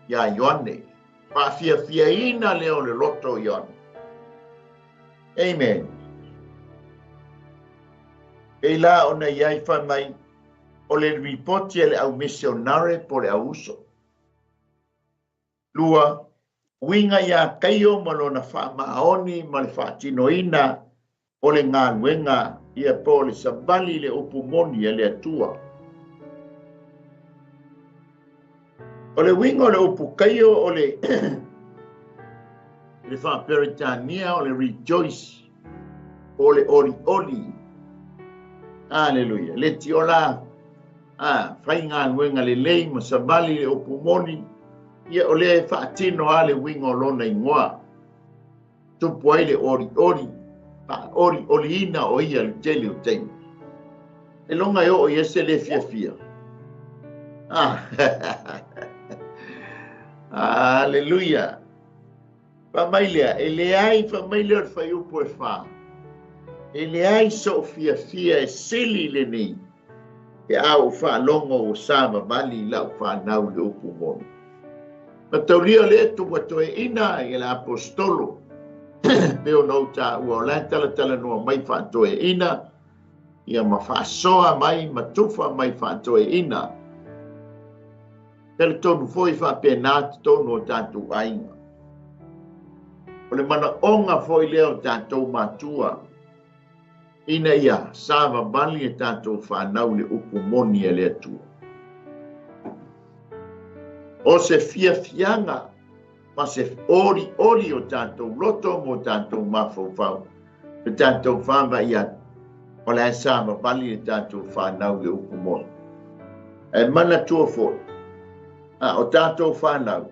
Ia Ioane. Pa fia ina leo le loto Ioane. Amen. E la ona iai wha mai o le ripoti ele au misionare po le auso. Lua. Winga ia kaio malona wha maoni ma le wha tinoina o le ngā luenga ia po le sabali le upumoni e le atua. O le wingo le upu kaio o le le fa peritania o le rejoice o le oli. Hallelujah. Le tiola fainga wenga le lei masabali le upu moni ia o le fa tino ale wingo lona ingoa. Tupu ai le ori ina o ia le tele o tei. E longa o yese le fia. Hallelujah. Família, ele ai família foi o por fa. Ele ai Sofia e sili le ni. E au fa longo o sama vali la fa nau le upumo. Mataulia le tu watoe ina e la apostolo. Peo no ta ua la tala no mai fa toe ina. Ia ma fa soa mai matufa mai fa toe ina. Tele tonu foi fa penat tonu o tatu ainga. O le mana onga foi leo tātou matua. Ina ia, sāwa bali e tātou whanau le upu moni e le atua. O se fianga, ma se ori o tātou loto mo tātou mawhau. Le tātou whamba ia, o le sāwa bali e tātou whanau le upu moni. E mana tua fo. O tātou whanau,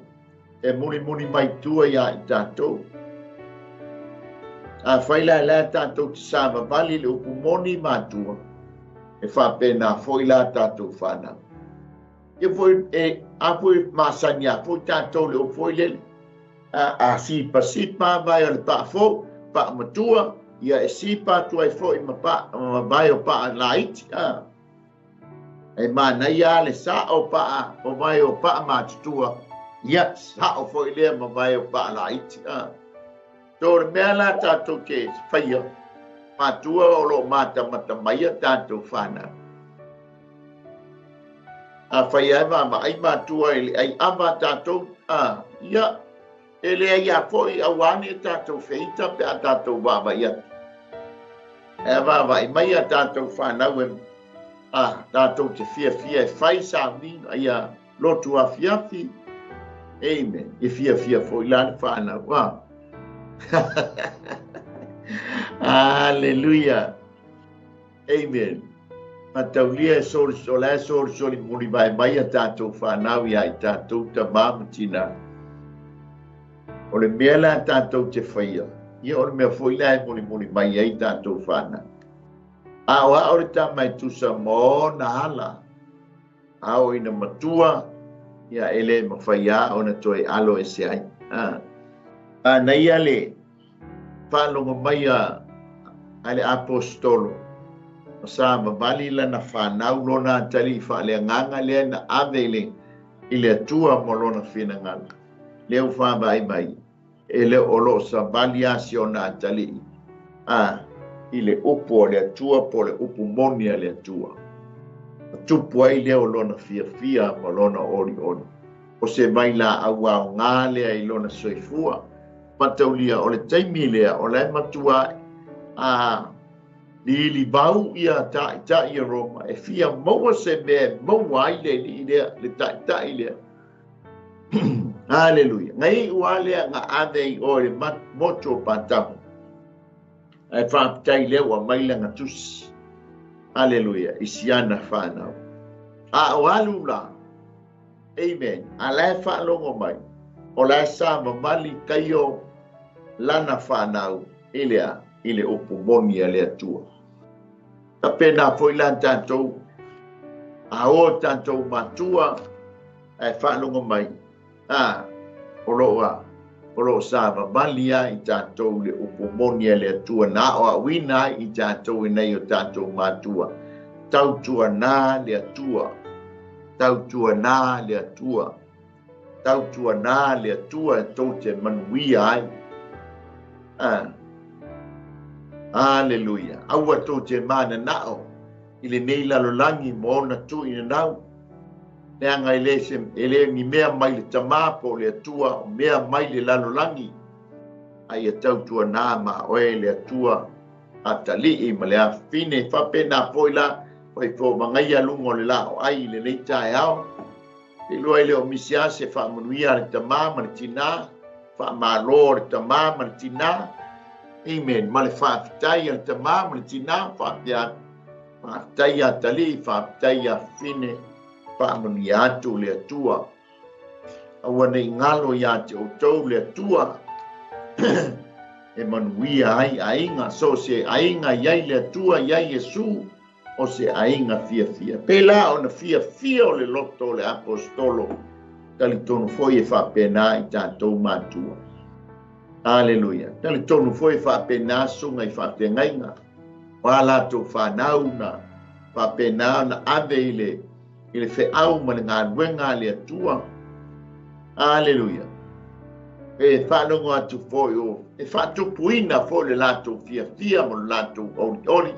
e muni mai tua ia i tātou. Faila la tātou te sāwa vali le upu moni mātua. E whapena foila tātou whanau. E foi masanya, foi tātou le upu lele. A sipa vai o le pa fo, pa matua. Ia e sipa tu ai fo i vai o pa laiti. E mana ia le sa o pa, o vai o pa mātua. Ia sa o fo i lea ma vai o pa laiti. Tore mea la tātou ke whaia, mātua o lo mata maia tātou whana. A whaia e mama, ai mātua ele, ai ama tātou, ia, ele ai a foi a wani tātou feita pe a tātou wawa ia. E wawa i mai a tātou whana ue, tātou te fia e whai sa nina, ia lotu a fiafi. Amen, e fia foi lana whana, wow. Hallelujah. Amen. Mataulia soli muli mai a tātou whanau ia i tātou ta māmatina. O le mea la tātou te whaia. Ia o le mea whoila e muli mai i tātou whanau. O le tā mai tusa mō na hala. O ina matua. Ia ele ma whaia o na toi alo e se ai. Nei ale whanonga mai ale apostolo. Sa mabali la na whanau lona tali whale nganga lea na avele i le atua mo lona whinangana. Leo whaba ai mai. E leo olo sa bali asi o na tali. I le upu o le atua po le upu moni a le atua. Tupu ai leo lona fia mo lona ori. O se mai la awa o ngā lea i lona soifua. Mataulia o le taimi lea o le matua li bau ia ta ia Roma e fia maua se mea maua ai le ta lea. Hallelujah. Ngai ua lea ngā adei o le moto patamu. E whaapitai lea ua maila ngā tusi. Hallelujah. Isiana whanau. O alu la. Amen. A le whanongo mai. O le sa mamali kaio lana whanau ile upu moni a le atua. Ta pena foi lan tātou, o tātou matua, e whanonga mai, o lo sa mamalia i tātou le upu moni a le atua, na o a wina i tātou i nei o tātou matua. Tautua nā le atua, tautua nā le atua, tautua nā le atua e tau te manuia ai. Hallelujah. Aua tō te mana nao. I le nei lalolangi mo na tu i nau. Neanga ele ni mea mai le tamapo le atua, mea mai le lalolangi. Ai a tautua nā ma oe le atua a tali i ma le a fine whape nā poila, pai fō mangai alungo le lao ai le nei tae ao. lua ile o misia se fa manuia le tama ma le tina fa malo le tama ma le tina amen ma le fa fitai le tama ma le tina fa pia fa fitai tali fa fitai fine fa manuia tu le tua awana ngalo ya te o tau le tua e manuia ai ainga so se ainga yai le tua yai Yesu o se ainga fia pela ona fia o le loto le apostolo tali tonu foi e fa pena i tatou matua aleluia tali tonu foi fa pena sunga i fa pengainga wala to fa nauna fa pena na ave ile fe au ma ngā wenga le tua aleluia e fa no atu foi o e fa tu puina foi le lato fia mo lato oli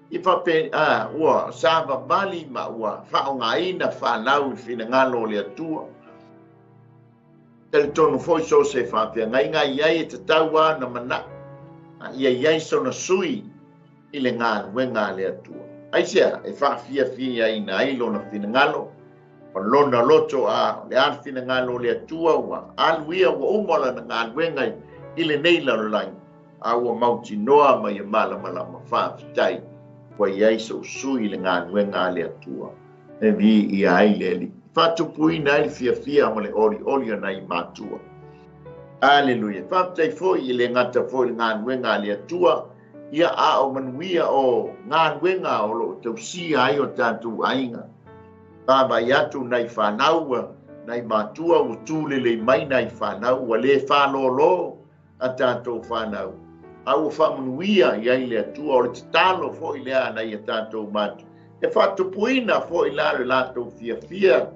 i fa pe ua sava mali ma ua fa o ngaina fa nau fina ngalo le tua tel tonu foi so se fa pe ngai ai te taua na mana ia so na sui i le ngā wenga le tua ai sia e fa fia ai na ai lo na fina ngalo o lona loto le al fina ngalo le tua ua aluia ua umola na ngā wenga i le nei la lai a ua mauti noa ma ia mala ma fa fitai wa ia so sui le ngā wenga le tua e vi i ai le li fa tupui na i fia ma le oli na i matua aleluia fa fitai foi i le ngata foi le ngā wenga le tua ia a o manuia o ngā wenga o lo tau si ai o tatu ainga ba ia tu nai whanaua nai matua o tūlele mai nai whanau wa le whalolo a tātou whanau au whamanuia iai le atua o le talo fo i lea nai a tātou matu e whatupuina fo i la le lātou fia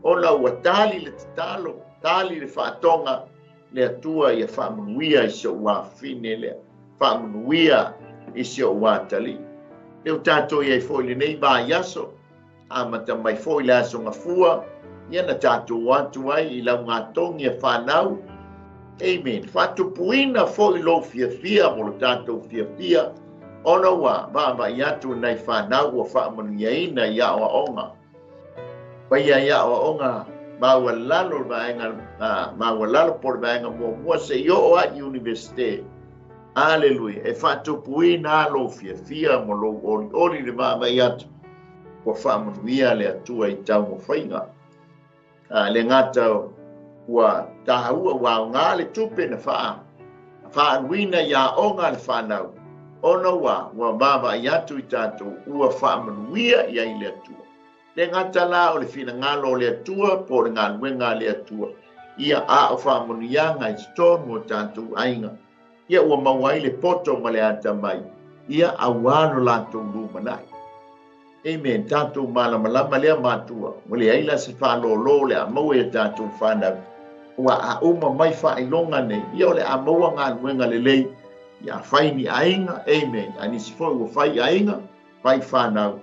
o la ua tali le talo tali le whatonga le atua i a whamanuia i se ua fine le whamanuia i se ua tali leo tātou iai fo i le nei ba yaso a mata mai foi la songa fua ia na tatu watu ai i lau ngā tongi e whanau amen fatu puina foi lo fia mo lo tatu fia ona wa ba ia tu nai whanau wa whamanu iaina ia o onga pa ia o onga ma wa lalo por baenga mua se yo o a universite aleluia e fatu puina lo fia mo lo oli le ma ia ko whamanuia le atua i tau mo whainga. Le ngata ua tahua wa ngā le tupe na whaanuina ia o ngā le whanau. Ona wa mama i atu i tātou ua whamanuia ia i le atua. Le ngata la o le whina ngalo le atua po le ngā nuenga le atua. Ia a o whamanuia ngai stone mo tātou ainga. Ia ua mawai le poto ma le ata mai. Ia awano lātou lumanai. Amen. Tātou malama lea mātua. Wale aila se whālolo le a maua e tātou whānau. Ua a uma mai whailonga nei. Ia ole a maua ngā nuenga le lei. Ia whaini ainga. Amen. Ani si fo ua whai ainga. Whai whānau.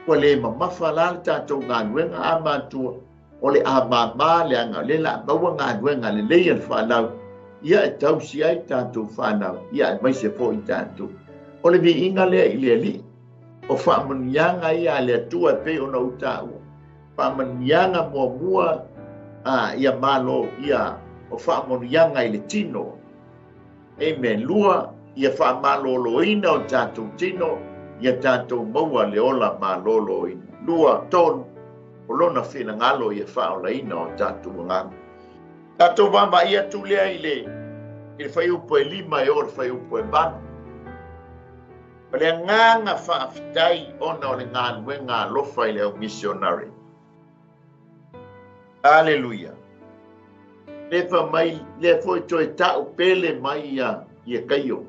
Wale ma mawhalala tātou ngā nuenga a mātua. Ole a māmā le anga. Le la maua ngā nuenga le lei al whānau. Ia e tausi ai tātou whānau. Ia e mai se fo i tātou. Ole vi inga lea i lea li. O whamanianga ia le atua pe o na utaua. Whamanianga mua ia malo ia o whamanianga i le tino. Amen. Lua ia whamalo loina o tātou tino, ia tātou maua le ola malo loina. Lua tonu o lona whina ngalo ia whaolaina o tātou nganga. Tātou wama ia tulea i le whaiupo e 5 e o le whaiupo e bana. Le nganga whaafitai ona o le ngā nuenga lofa i leo missionary. Aleluia. Le mai le foi toi tau pele mai ia kaio.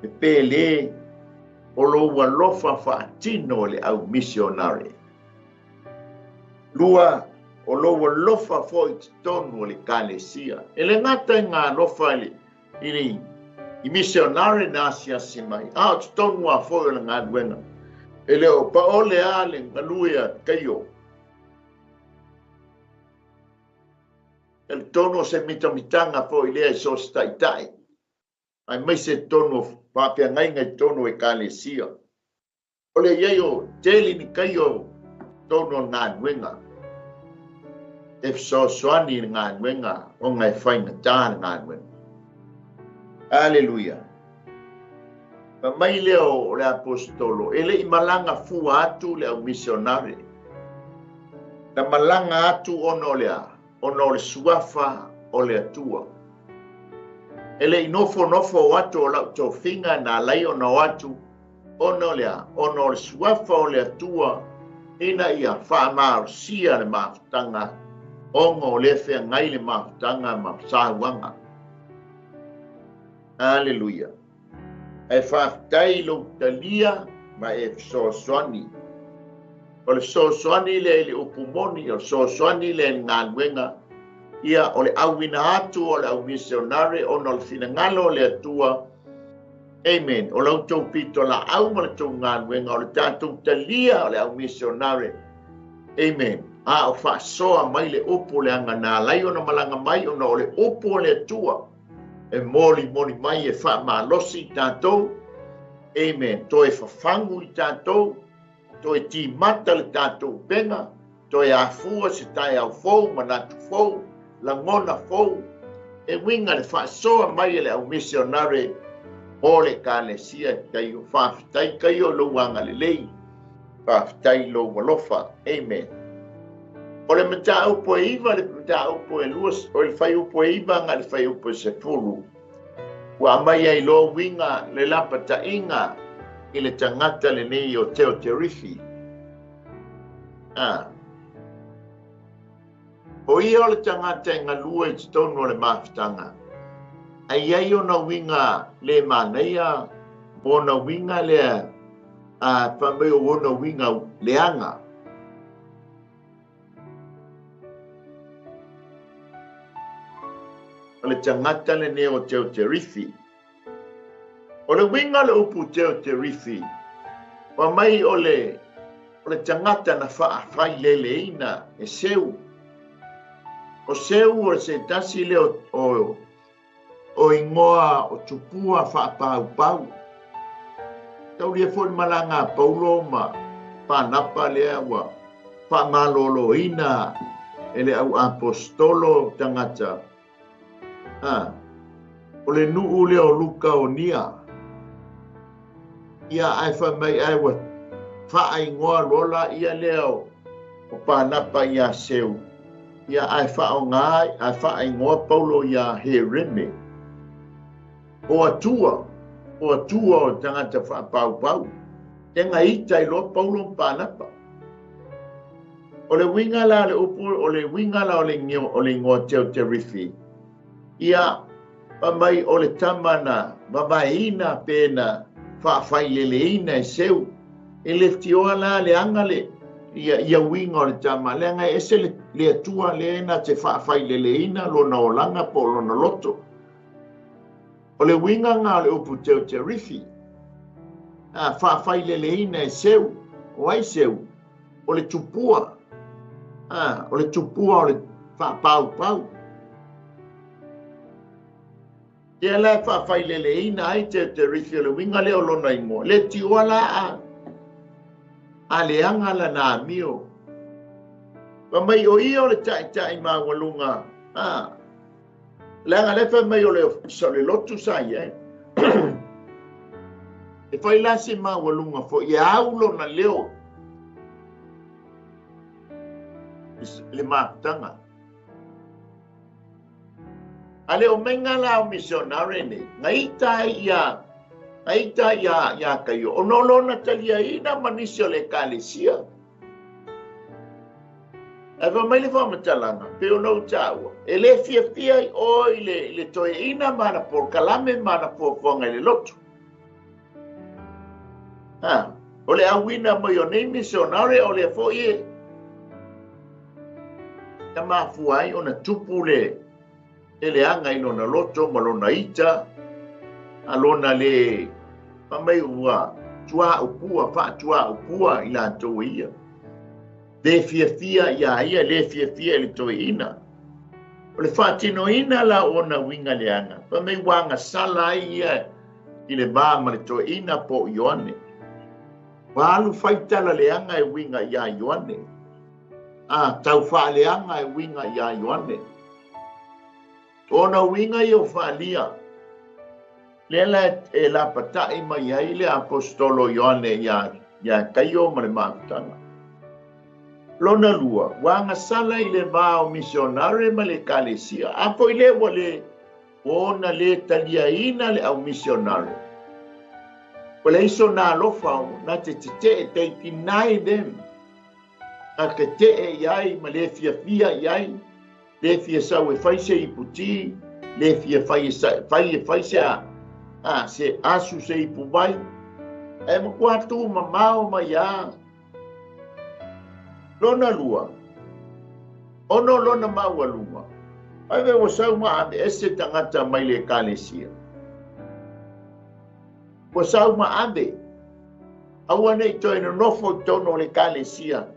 E pele o lo wa lofa whaatino le au missionary. Lua o lo wa lofa foi tonu le kalesia. E le ngata ngā lofa ili i missionary na sia simai a tonu a foi le ngā nuenga e leo pa ole a le ngaluia kaio el tono se mitamitanga foi le so staitai ai mai se tono pa ngai tono e kalesia ole yeyo teli ni kaio tono ngan wenga if so swani ngan wenga o ngai fai na tan ngan wenga haleluya pa mai leo le apostolo ele imalanga fu atu le missionary na malanga atu ono le suafa o le atua ele inofo watu o la tofinga na lai ona watu ono le suafa o le atua ina ia whaamar sia le maftanga ongo le whea ngai le maftanga ma sāwanga. Hallelujah. E whaftai lo talia ma e sosoani. O le sosoani le upumoni, o sosoani le ngānwenga ia o le awina atu o le au misionare ono le finangalo le atua. Amen. O lau tau pito la au ma le tau ngānwenga o le tātou talia o le au misionare. Amen. A o whaasoa mai le upo le anga nā lai o na malanga mai o na o le upo le atua. E moli mai e wha malosi tātou. Amen. To e whafangu i tātou. To e ti mata le tātou penga. To e afua se tai au fou, manatu fou, langona fou. E winga le whaasoa mai e le au misionare o le kālesia kai o whaafitai kai o luanga le lei. Whaafitai lo walofa. Amen. O le mata upo e iwa, le mata upo e luas, o le whai upo e iwa, nga le whai upo se furu. Wa mai ai lo winga le lapata inga i le tangata le nei o Teo Terifi. O ia o le tangata inga lua i tonu o le mafutanga. Ai ai o na winga le manaia, o na winga le whamei o na winga leanga. O le tangata le ne o Teo Terifi. O le winga le upu Teo Terifi. Wa mai o le tangata na whaafai lele ina e seu. O seu o se tasi le o ingoa o tupua whaapau. Tau lia fōi malanga paulo ma whanapa lea wa whaamalolo ina ele au apostolo tangata. O le nuu leo luka o nia. Ia ai whamai ai wa wha ingoa rola ia leo o pānapa ia seu. Ia ai wha o ngai, ai wha ingoa paulo ia he reme. O atua o tangata wha pau. Tenga ita i lo paulo pānapa. O le winga la le upu, o le winga la o le ngoa Teo Terifi. Ia mai o le tamana, mamaina pena, whaafai leleina e seu. E le tioa la le angale, ia winga o le tama. Le anga ese le atua le ena te whaafai leleina, lona o langa po lona loto. O le winga ngā le upu Teo Terifi. Whaafai leleina e seu, o ai seu. O le tupua. O le tupua o le whaapau. Ia la whaafai leleina ai Teo Terifi o le winga leo lona ingo. Le tioa la a le anga la nā mio. Pa mai o ia o le tai mā walunga. Le anga lefa mai o le lotu sai e. E whai lasi mā walunga fo ia aulo na leo. Le mātanga. Ale o menga la o misionare ne. Ngaita ia kayo. O nolo na talia ina manisi o le kālesia. E wa mai le whamatalanga, pe o nau tāua. E le fia o i le toe ina mana por kalame mana por whanga le lotu. O le awina mai o nei misionare o le fo ie. Ta mafuai o na tupu le anga ino na loto malona ita. Alona le mamai ua tua upua ila tō ia. Le fia ia le fia le toi ina. O le whātino ina la ona winga le anga. Mamai wanga sala ia i le ma le toi ina po Ioane. Walu whaitala le anga e winga ia Ioane. tau whaaleanga e winga ia Ioane. Ona winga i o whaalia. Lela e la patai mai ai le apostolo Ioane ia kaio ma le maafutanga. Lona lua, wanga sala i le vao misionare ma le kalesia. Apo i le wale ona le talia ina le au misionare. Wale iso na alofa na te e tinai dem. A ke te e iai ma le fia iai. Le fia sau e faise i puti. Le fia faise a se asu se i pubai. E makuatu mamao ma ia. Lona lua. Ono lona maua luma. Ai ve o sau ma ame ese tangata mai le kalesia. O sau ma ame. Aua nei toi no nofo tono le kalesia.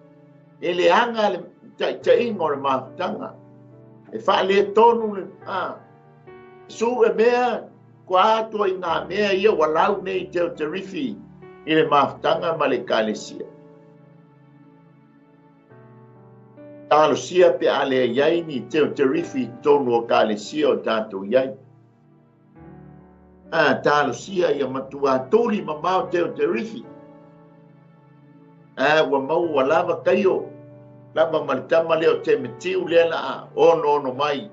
E le anga le taingo le maafutanga. E wha le tonu le su e mea kua atua i ngā mea ia walau nei teo te rifi i le maafutanga ma le kalesia. Talo sia pe ale iai ni teo te rifi tonu o kalesia o tātou iai. Talo sia ia matua tōli mamao teo te rifi. Wa mau wa lava kaio. Lava malitama leo te metiu lela ono mai.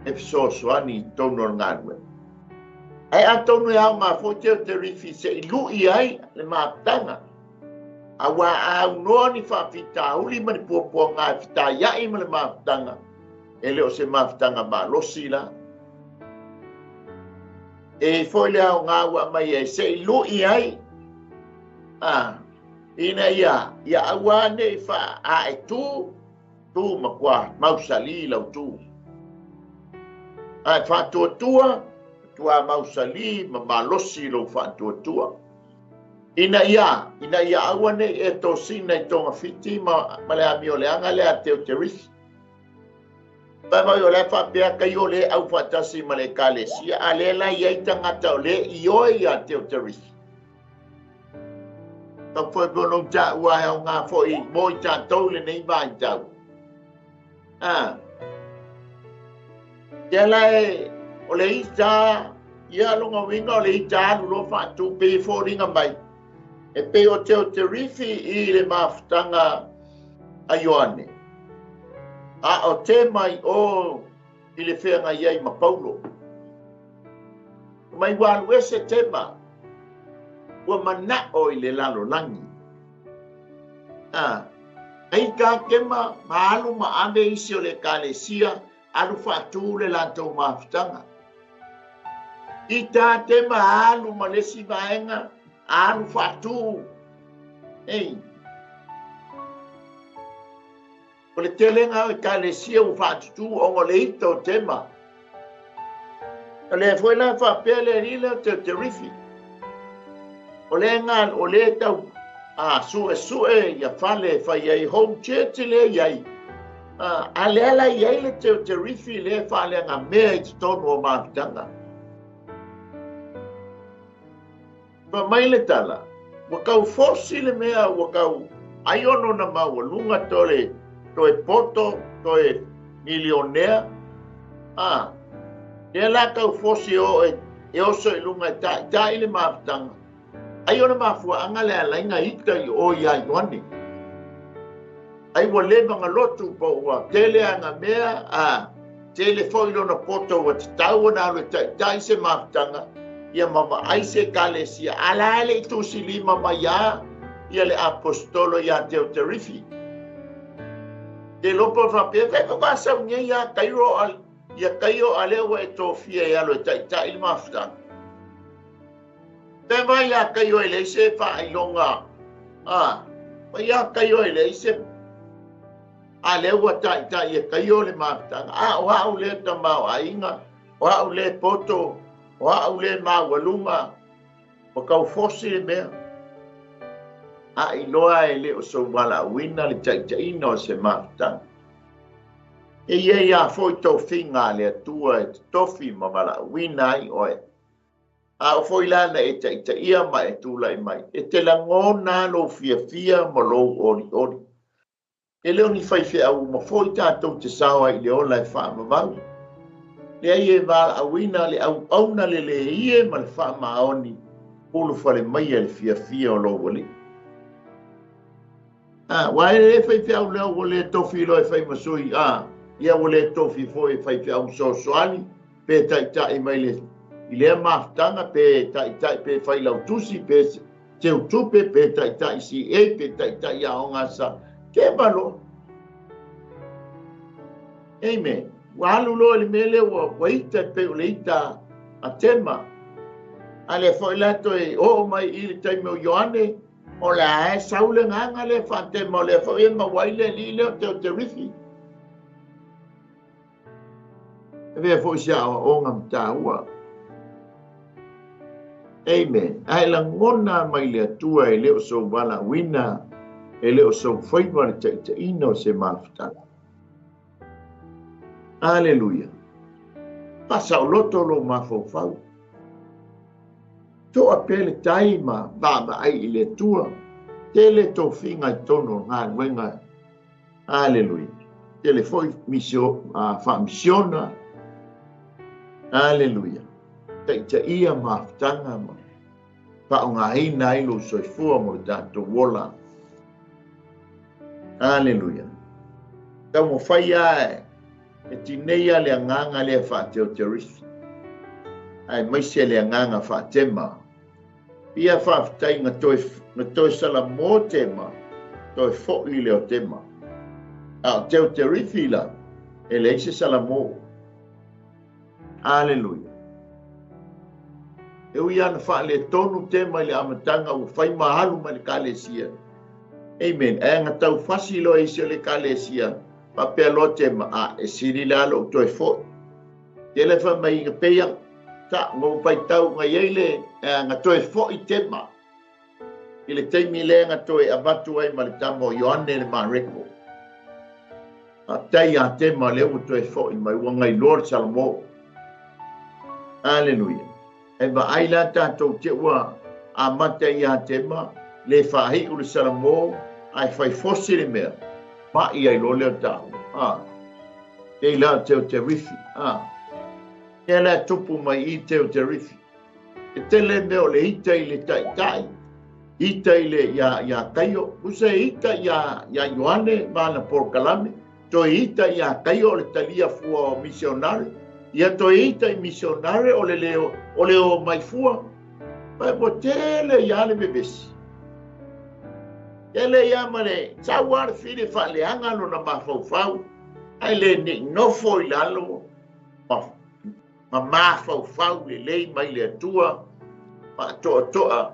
Efso soani tonu o ngadwe. Ai a tonu e au ma fo teo te rifi se ilu i ai le maaptanga. Awa au noa ni whawhita uli mani puapua ngā whita iai ma le maaptanga. E leo se maaptanga ma losi la. E foi le au ngā ua mai e se ilu i ai. Ina ia awa ne wha a e tu makua mausali lau tu. Wha tua mausali ma malosi lau wha tua. Ina ia awa ne e to sina i tonga fiti ma le ami o le anga le a teo te risi. Pama yo le wha pia kai o le au whatasi ma le kalesia a le la iei tangata o le i oi a teo te risi. Tau foi bono ta ua e o ngā foi moi ta tau le nei vai tau. Ia lai o le ita ia longa winga o le ita alu lo whatu pe fo ringa mai. E pe o teo te rifi i le maafutanga a Ioane. O te mai o i le whenga iei ma Paulo. Mai walu ese te ma. Ua mana o i le lalo langi. Ei ka kema maalu ma ame isi o le kalesia alu whatu le lantou maafutanga. I tā te maalu ma lesi vaenga alu whatu. Ei. O le telenga o i kalesia u whatu o le ito o tema. O le fwoi la whapele rile o te rifi. O le ngan o le tau sue ia fale fai ai home church le iai. A le ala iai le te rifi le fale nga mea i tonu o maafutanga. Pa mai le tala, wakau fosi le mea wakau aiono na maua lunga toe poto, toe milionea. Le la kau fosi o e oso i lunga ta i le maafutanga. Ai ona mafua anga le alainga ita i o ia Ioane. Ai wa levanga lotu po ua tele anga mea tele foi lona poto wa tau na alo tai se maftanga ia mama ai se kalesia ala ele tu silima maya ia le apostolo ia teo terifi. Te lopo fa pe ko ba sa unia ia kairo alewa e tofia ia lo tai maftanga. Te mai a kaio ele se wha ilonga. Mai a kaio ele se a lewa tai e kaio le maftanga. O hau le tamau a inga, o hau le poto, o hau le mawalunga, o kau fosi le mea. Iloa ele o so wala wina le tai no se maftanga. E ia foi tofinga le tua e tofi ma wala wina i oe. O foi lana e ta ia mai e tūlai mai. E te langona lo fia mo lo ori. E leo ni whaiwhia au mawhoi tātou te sawa i le ola e wha mawau. Le ai e wala awina le au auna le ie ma le wha maoni pulu whale mai e le fia o lo wali. Wa e whaiwhia au leo wale tofi lo e whai masui ia wale tofi fo e whaiwhia au soani pe tai mai le i lea maftanga pe tai pe whai lau tusi pe te utupe pe tai si e pe tai ia o ngasa ke malo. Amen. Walu lo le mele wa waita pe leita a tema. Ale foi lato e o mai i le taimi o Ioane o la e saule nganga le fa tema le foi ma waile li le te rifi. Ve foi sia o ngam taua. Amen. Ai la ngona mai le tua e le o so wala wina e le o so foi ma te ino se mafta. Aleluia. Pasa o loto lo mafofau. To apele taima baba ai ile tua. Tele to finga i tono ngā wenga. Aleluia. Tele foi fa misiona. Aleluia. Te ia maftanga ma. Pa o ngā hina ilo soifua mo tato wola. Aleluia. Ka mo fai ae. E tineia le nganga le whaateo te rifi. Ai maise le nganga whaatema. Ia whaafitai nga toi sala mō tema. Toi fōi leo tema. Teo te rifi la. E le ise sala mō. Aleluia. E ui ana wha le tonu tema le amatanga u whai mahalu ma le kalesia. Amen. E nga tau whasi lo ise le kalesia. Pa pe lo te ma e siri la lo toi fo te le fa mai pe ya ta mo pai tau nga yele nga toi fo I te ma ile te mi le nga toi abatu ai ma le tamo Ioane le ma reko tai ya te ma le o toi fo I mai wanga I Lord Salmo. Aleluia. E ba ai la ta to te wa a mata ya te ma le fa hi u le Salmo ai fai fosi le mea. Ma I ai lo leo tau. E la teo te rifi. E la tupu mai I teo te rifi. E te le meo le ita I le tai. Ita I le ya kaio. Usa ita ya Ioane mana porkalame. To ita ya kaio le talia fua o misionare. Ia to ita I misionare o le leo mai fua. Pai po tele ya le bebesi. Ele ia mare tawar fili fa le anga lo na mafau. Ai le ni no foi lalo. Ma mafau le mai le tua. Ma toa.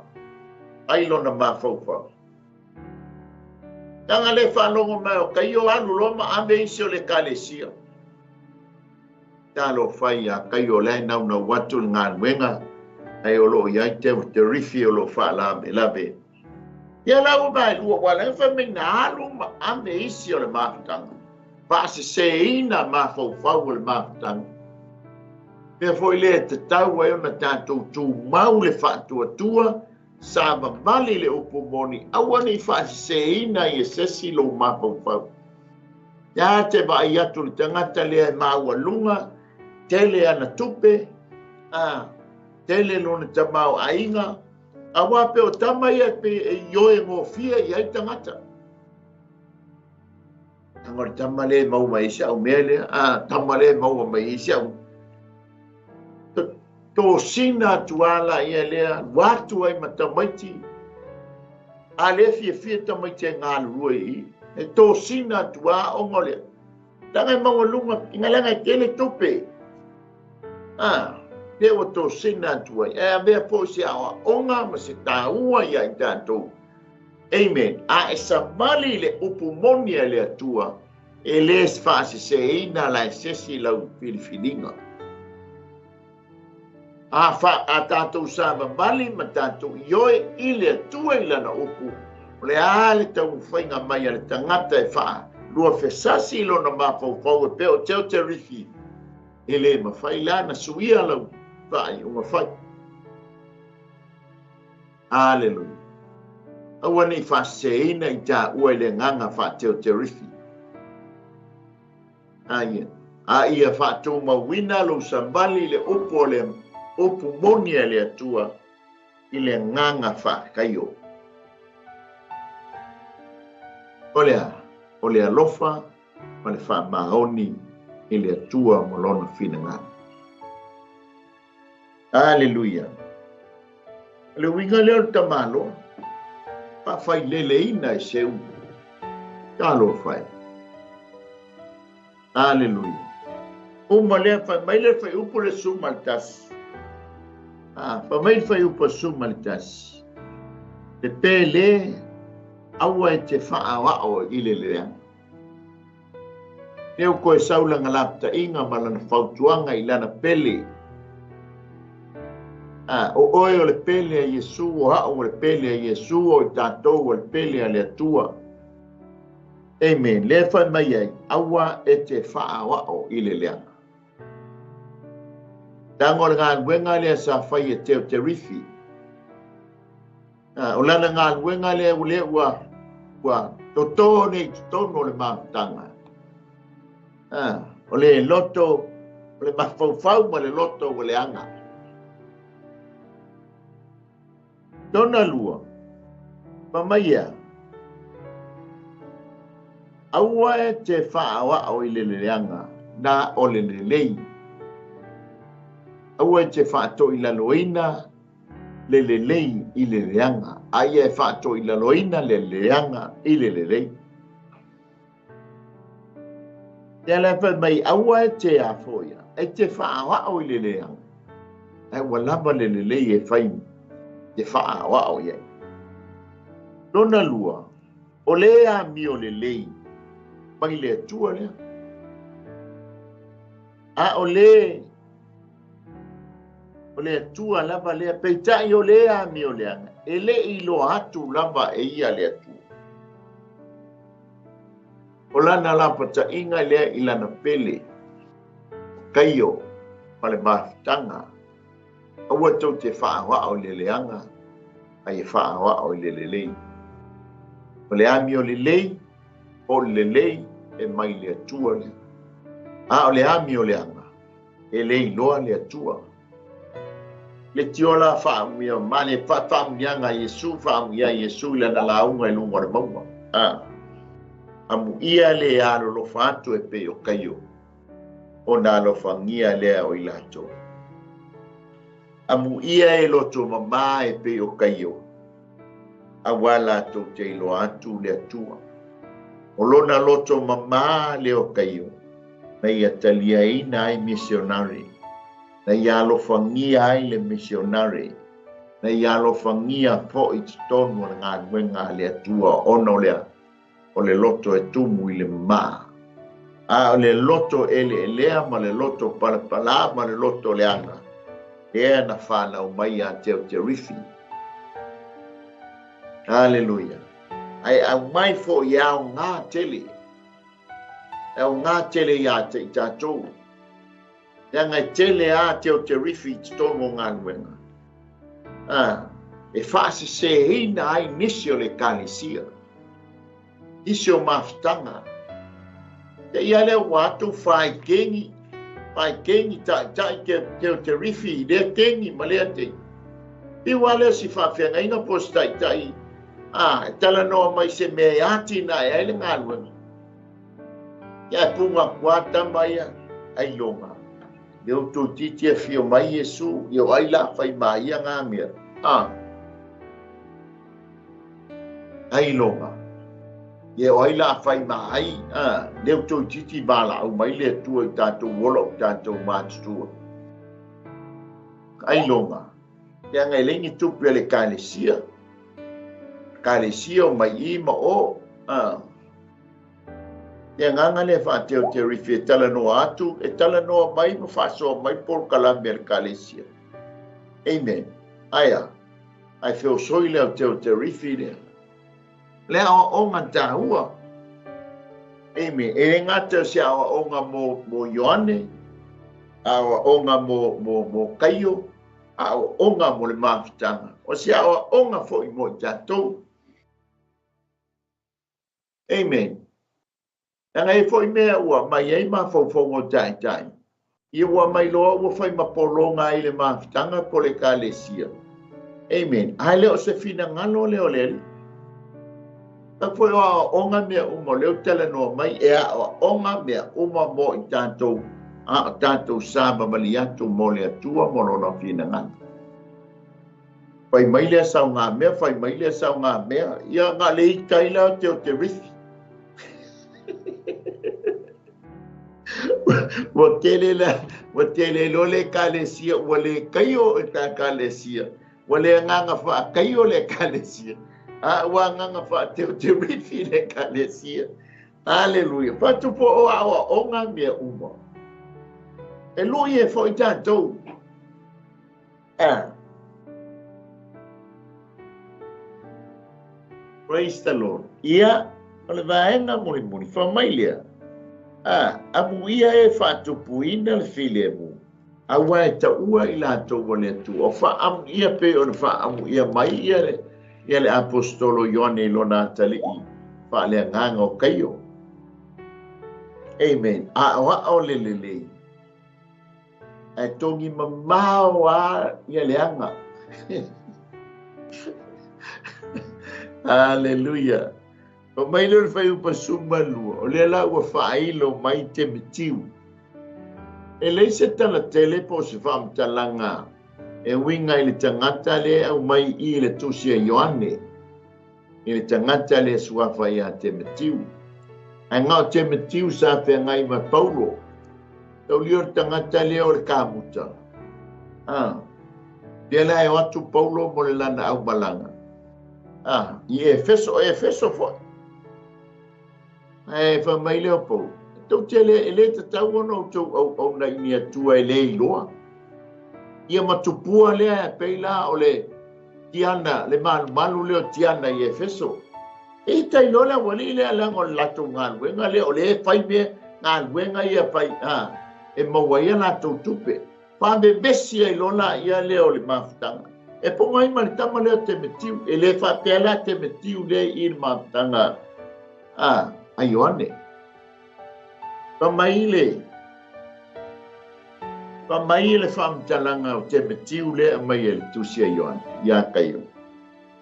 Ai lo na mafau. Tanga le fa longo mai o kai o anu lo ma ame isi o le kalesia. Talo fai a kai o le na watu ngā wenga. Ai o lo ia te rifi o lo fa labe. Ia lau mai lua wala e wha mei na alu ma ame isi o le mafutanga. Pa se ina mafau o le mafutanga. Pea foi le te tau ai ona tātou tū mau le whaatua sa mamali le upomoni. Awa ni wha se ina I sesi lo mafau. Ia te wa ai atu le tangata lea maua lunga. Tele ana tupe. Tele lona tamau ainga. Awa pe o tama ia pe e ioe ngō fia I ai tangata. Angore tama le mau mai isi au mea lea. Tama le mau mai isi au. Tō sina tuala ia lea. Watu ai matamaiti. A le fia tamaiti ngā lua I. E tō sina tua ongo lea. Tanga maua lunga ingalanga kele tupe. Te o tō sina tua. E mea po se awa onga ma se tāua ia I tātou. Amen. E sa mali le upumonia le atua. E le sfasi se ina la sesi lau filifininga. A tātou sa mali ma tātou ioe I le atua I lana upu. Le ale tau whainga mai ale tangata e wha. Lua fesasi lo na mafau e peo teo te rifi. E le mawhai lana suia lau. Vai uma fai. Aleluia. Awa ni fa seina I tā ua le nganga fa teo te rifi. ia whātou mawina lo sambali le opo monia le atua i le nganga whakaio. O le alofa ma le whamahoni i le atua molona whinanga. Aleluia. Le winga leo tamalo, pa whai lele ina e seu. Talo whai. Aleluia. Uma lea whai maile whai upo le sumaltas. Pa maile whai upo sumaltas. Te pele, awa e te whaawao i le lea. Neo koe saulanga lapta inga malana whautuanga i lana pele. O oe o le pele a Yesu, o hao o le pele a Yesu, o i tātou o le pele a le atua. Amen. Lea whai mai ai, awa e te whaawao i le leanga. Tango le ngā luenga lea sa whai e teo te rifi. O lana ngā luenga lea ule ua toto nei tono le mātanga. O le loto, o le mawhauwhau ma le loto o le anga. Dona lua, mamaia, aua e te whaawao i le leanga, na o le lei. Aua e te whaato i la loina, le lei i le leanga. Aia e whaato i la loina, le leanga i le lei. Te lefa mai, aua e te afoia, e te whaawao i le leanga. E walama le lei e whaimi. Te whaawao iai. Nona lua, o lea mi o le lei, mai le atua lea. O le atua lava lea, peitai o lea mi o leanga, e le ilo atu lava e ia le atua. O lana lapa ta inga lea ilana pele, kaio, pale mafutanga, aua tau te whaawao le leanga, ai e whaawao le lei. O le ami o le lei, o le lei e mai le atua le. O le ami o le anga, e lei loa le atua. Le tiola whaamia, ma le whaamianga Yesu, whaamia Yesu le na launga e lunga le maua. Amu ia le alo lo whaatu e pe o kaio, o na lo whangia lea o ilato. Amu ia e loto mama e pe o kaio. Awala to te ilo atu le atua. O lona loto mama le o kaio. Na ia talia ina ai misionari. Na ia lo whangia ai le misionari. Na ia lo whangia po i tonu na ngā nuenga le atua ono lea. O le loto e tumu i le mama. O le loto e le elea ma le loto palapala ma le loto le anga. Ea na whanau mai a teo te rifi. Hallelujah. Ai au mai fo iau ngā tele. Au ngā tele ia te i tātou. Ia ngai tele a teo te rifi titono ngā nuenga. E whaase se hina ai nisio le kālesia. Nisio mafutanga. Te ia leo watu whai kengi. Pai kengi tai te rifi le kengi malea te. I wale si whawhenga ina pos tai. Tala noa mai se mea ati na e aile ngā luenga. Ia punga kuata mai ai longa. Leo tō titia fio mai Yesu, yo aila whai mai a ngā mea. Ai longa. Ia aila whai mai, leo tō titi mala au mai le tua i tātou wola o tātou mātua. Ai longa. Ia ngai lengi tupu ele kālesia. Kālesia o mai I ma o. Ia nganga le whaateo te rifi e tala noa atu, e tala noa mai ma whaasoa mai por kalambia le kālesia. Amen. Aia. Ai whio soi leo teo te rifi lea. Lea o onga tāua. Amen. E ngata se awa onga mo Ioane, awa onga mo Kaio, awa onga mo le mafutanga. O se awa onga fo I mo tātou. Amen. Ngai foi mea ua mai ai ma faufongo tai tai. Ia ua mai loa ua fai ma polonga i le mafitanga po le kalesia. Amen. Ai leo se fina ngano leo leli. Ta foi o onga mea uma leo tele no mai e a onga mea uma mo i tātou a tātou sāba mali atu mo le atua mo lona fina ngano. Fai mai lea sau ngā mea, fai mai lea sau ngā mea. Ia ngā le i kaila te o te rifi. Wa tele lo le kalesia wa le kaio ta kalesia wa le nganga fa kaio le kalesia a wa nganga fa te rifi le kalesia. Hallelujah. Fa tu po o nga mea uma e lo ye fo i tātou praise the Lord. Ia ole vaenga muni fa mai lea amuia e whātupuina le file mu. Awa e ta ua i lātou wane tu. O whaamuia pe o le whaamuia mai ia le apostolo Ioane lona tali i. Whaalea nganga o kaio. Amen. A o le. E tongi mamao a ia le anga. Hallelujah. O mai le fai upa sumalua, o le la ua whailo mai te mitiu. E lei se tala tele po se whaamtalanga, e winga i le tangata le au mai i le tusia Ioane. I le tangata le suafa ia te mitiu. Ai ngau te mitiu sa whea ngai ma Paulo. Tau lio tangata le o le kāmuta. Pia la e watu Paulo mo le lana au malanga. I Efeso fo. Fa mai leo po. Tau tele ele te tau ono tau au na ini atua ele i loa. Ia matupua lea e peila o le tiana, le malu leo tiana i Efeso. E tai lola wali lea lango lato ngāluenga lea o le fai me ngāluenga ia fai. E maua ia lato tupe. Pāme besia i lola ia leo le mafutanga. E ponga ima le tama leo te metiu. E le fa pēla te metiu le i le mafutanga. A Ioane. Pamaile whamtalanga o te metiu le a mai ele tusia Ioane. Ia kaio.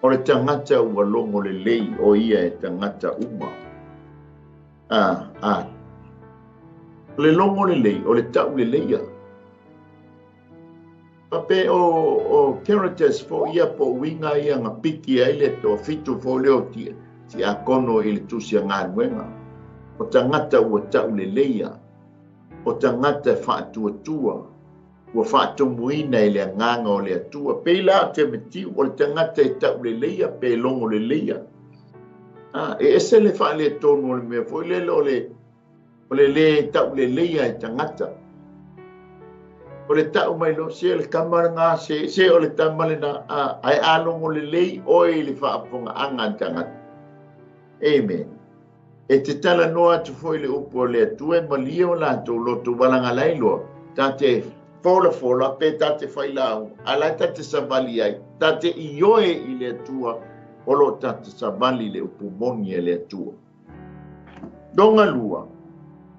O le tangata ua longo le lei o ia e tangata uma. Le longo le lei, o le tau le leia. Pape o characters fo ia po winga ia nga piki ai le to fitu fo leo tia. Si a kono i le tusia ngā nuenga. O tangata ua tau le leia. O tangata whātua. Ua whātumuina i le nganga o le atua. Peila te metiu o le tangata e tau le leia, pe longo le leia. E ese le wha le tonu o le mea fo le o le tau le leia e tangata. O le tau mai lo se le kamara ngā se o le tamale na ai alongo le lei o i le whaaponga anga tangata. Amen. E te tala noa tu foi le upo le atue malia o lato loto walanga lailo. Tate fola pe tate whailau. Ala tate savali ai. Tate ioe i le atua. Olo tate savali le upo moni e le atua. Donga lua.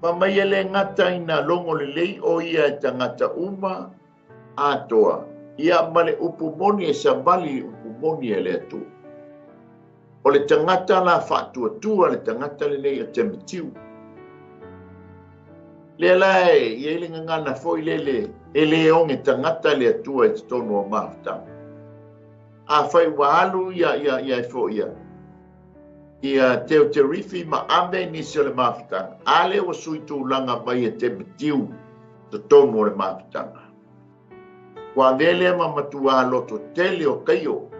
Pamai ele ngata ina longo le lei o ia e tangata uma atoa. Ia male upo moni e savali upo moni e le atua. O le tangata la whātua le tangata le nei a te mitiu. Le lai, i ele ngana foi lele, e le onge tangata le atua e te tonu o mafta. A whai wahalu ia e fo ia. Ia teo te rifi ma ame nisi o le mafta. Ale o suitu langa mai e te mitiu te tonu o le mafta. Wa vele ma matua loto tele o kaio.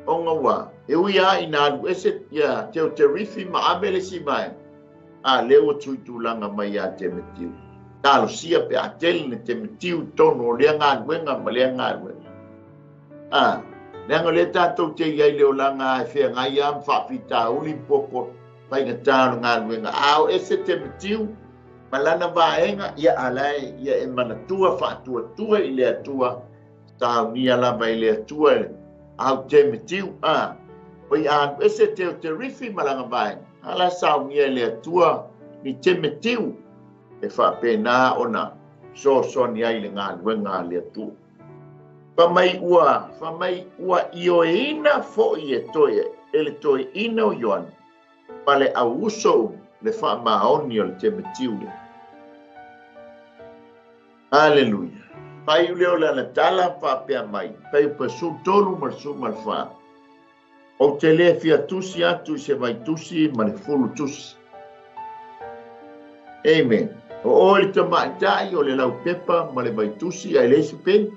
Onga wa. E ui a ina alu ese ia teo te rifi ma amele si mai. A leo tuitu langa mai a te metiu. Talo sia pe a telne te metiu tono o lea ngā luenga ma lea ngā luenga. Leanga le tātou te iai leo langa e whea ngai am whawhita uli popo pai nga tāno ngā luenga. Ao ese te metiu ma lana vaenga ia alai ia e manatua whaatua tua i lea tua. Tāu ni ala mai lea tua au te metiu Oi ese te rifi malanga vai. Ala sau ngia le tua ni Timotiu e whapena ona so ni ai le ngā luenga le atu. Whamai ua ioeina fo i e toe, ele toe ina o Ioan, pale au uso le whamaoni o le Timotiu le. Hallelujah. Pai uleo le anatala whapea mai, pai pasu tolu marsu malwha. O te le fia tusi atu se mai tusi ma le fulu tusi. Amen. O le tamaitai o le lau pepa ma le mai tusi ai le sipen.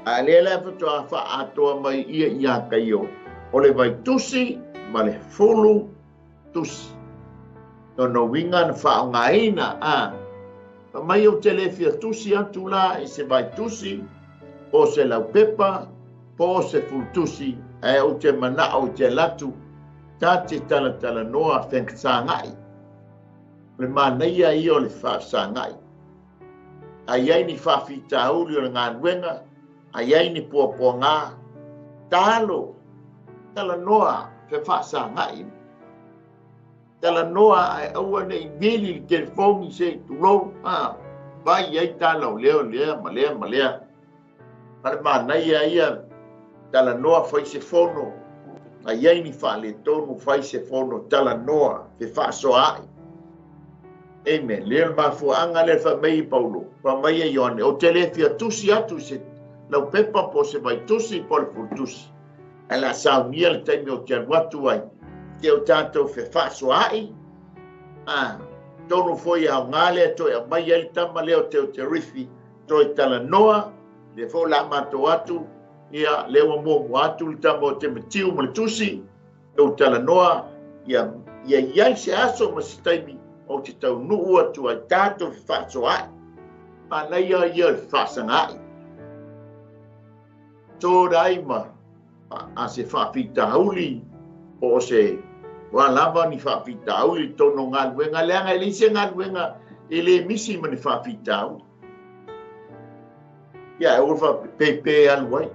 A le la fatoa wha atoa mai ia kai o. O le mai tusi ma le fulu tusi. No winga na wha o ngaina a. Mai o te le fia tusi atu la i se mai tusi o se lau pepa po se fulu tusi. E o te mana o te latu, tā te tala noa whenkatāngai. Le māneia i o le whaasangai. A iei ni whawhita uri o le ngā nuenga, a iei ni pua ngā, tālo, tala noa whaasangai. Tala noa ai aua nei mili telefoni se turo, vai iei tālo leo malea. Pare māneia ia, tala noa fai se fono, a iei ni whaale tonu fai se fono tala noa fe whaaso ai. Amen. Leo mafuanga le whamei Paulo, whamei e Ioane, o te le fia tusi atu se lau pepa po se mai tusi po le furu tusi. E la saunia le taimi o te anuatu ai, ke o tātou fe whaaso ai. Tonu foi au ngale, toi a mai ele tama leo te o te rifi, toi tala noa, le fo la mato atu, ia lewa mo atu le tamo o te matiu ma le tusi, o tala noa, ia iai se aso ma se taimi o te tau nuu atu ai tātou whaaso ai. Ma nei ia le whaasanga ai. Tō rai ma a se whaapita hauli o se walawa ni whaapita hauli tono ngā luenga leanga e leise ngā luenga e le misi ma ni whaapita hauli. Ia e orfa pepe aluai.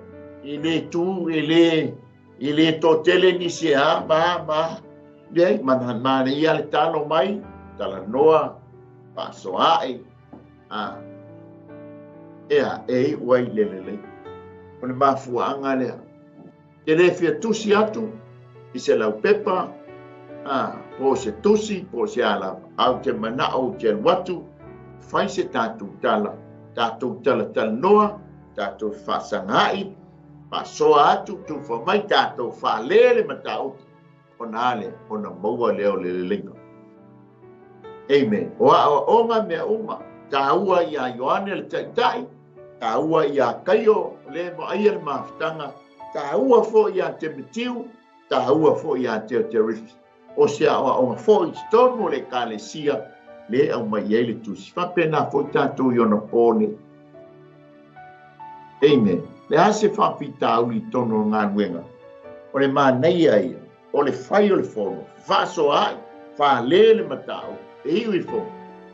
Ele tu, ele to tele ni se ha, ma, dei, mana ia le talo mai, tala noa, paso ai, ea, wai lelele. One mafuanga lea. Tele fia tusi atu, i se lau pepa, po se tusi, po se ala, au te mana au te watu, fai se tātou tala tala noa, tātou whasangai, pasoa atu tu fa mai tātou whalele ma tāu ona ale, ona maua leo le lenga. Amen. O ngā mea uma, tā ua i a Ioane le taitai, tā ua i a Kaio le mo aia le mawhitanga, tā ua fo i a Timotiu, tā ua fo i a Teoterifi. O sea o ngā fo i tonu le kālesia, le au mai ei le tusi. Whapena fo i tātou i ona pōne. Amen. Le ase whawhita au li tono ngā nuenga. O le mānei ai, o le whai o le whono, whaso ai, whalele matau, e iwi whono,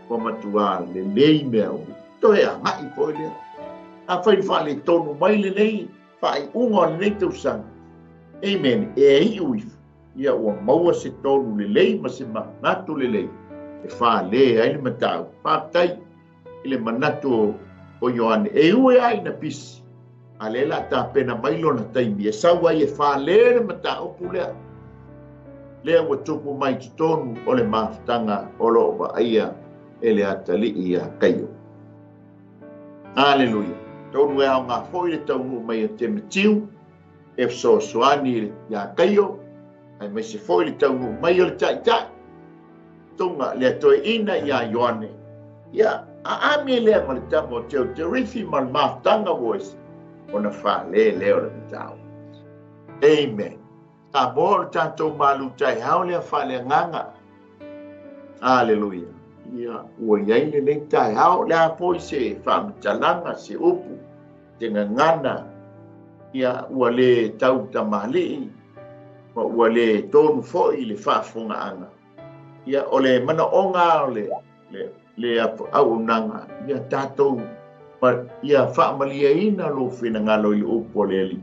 o matua le lei mea o. Toe a ngai po lea. A whai whale tono mai le nei, whai unga le nei tau sanga. Amen. E iwi. Ia ua maua se tono le lei, ma se manatu le lei. E whale ai le matau. Whaptai, ile manatu o Ioane. E ue ai na pisi. Alela ta pena mailo na taimi e sawa i e whalere ma ta opu lea. Lea wa tupu mai ki tonu o le mawhitanga o lo wa aia e le atali i a Kaio. Hallelujah. Tonu e au ngā foi le taunu mai a Timotiu, e so soani i a Kaio, ai mai se foi le taunu mai o le taitai. Tunga le toi ina i a Ioane. Ia, a ami lea ma le tamo teo te rifi ma le mawhitanga voice. Ona whale leo le tau. Amen. A mōr tātou malu tai hao lea whale nganga. Hallelujah. Ia, ua iai le nei tai hao lea poi se whamitalanga se upu. Te ngana. Ia, ua le tau tamali. Ua le tonu foi le whafunga anga. Ia, o le mana onga o le au nanga. Ia, tātou ia whaamalia ina lo whina ngalo i upo leli.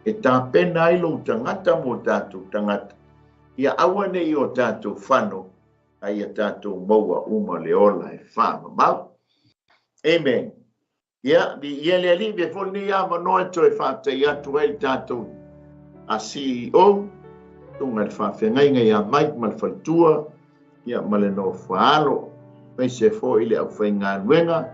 E tā pena ai lo tangata mo tātou tangata. Ia awane i o tātou whano. ai tatou maua uma le ola e whamamau. Amen. Ia, ia le ali, me fol ni a manoa to e whātai atu e tatou a CEO, tunga le whawhengai ngai a Mike Malfaltua, ia male no whaalo, mai se fo ile au whainga nuenga,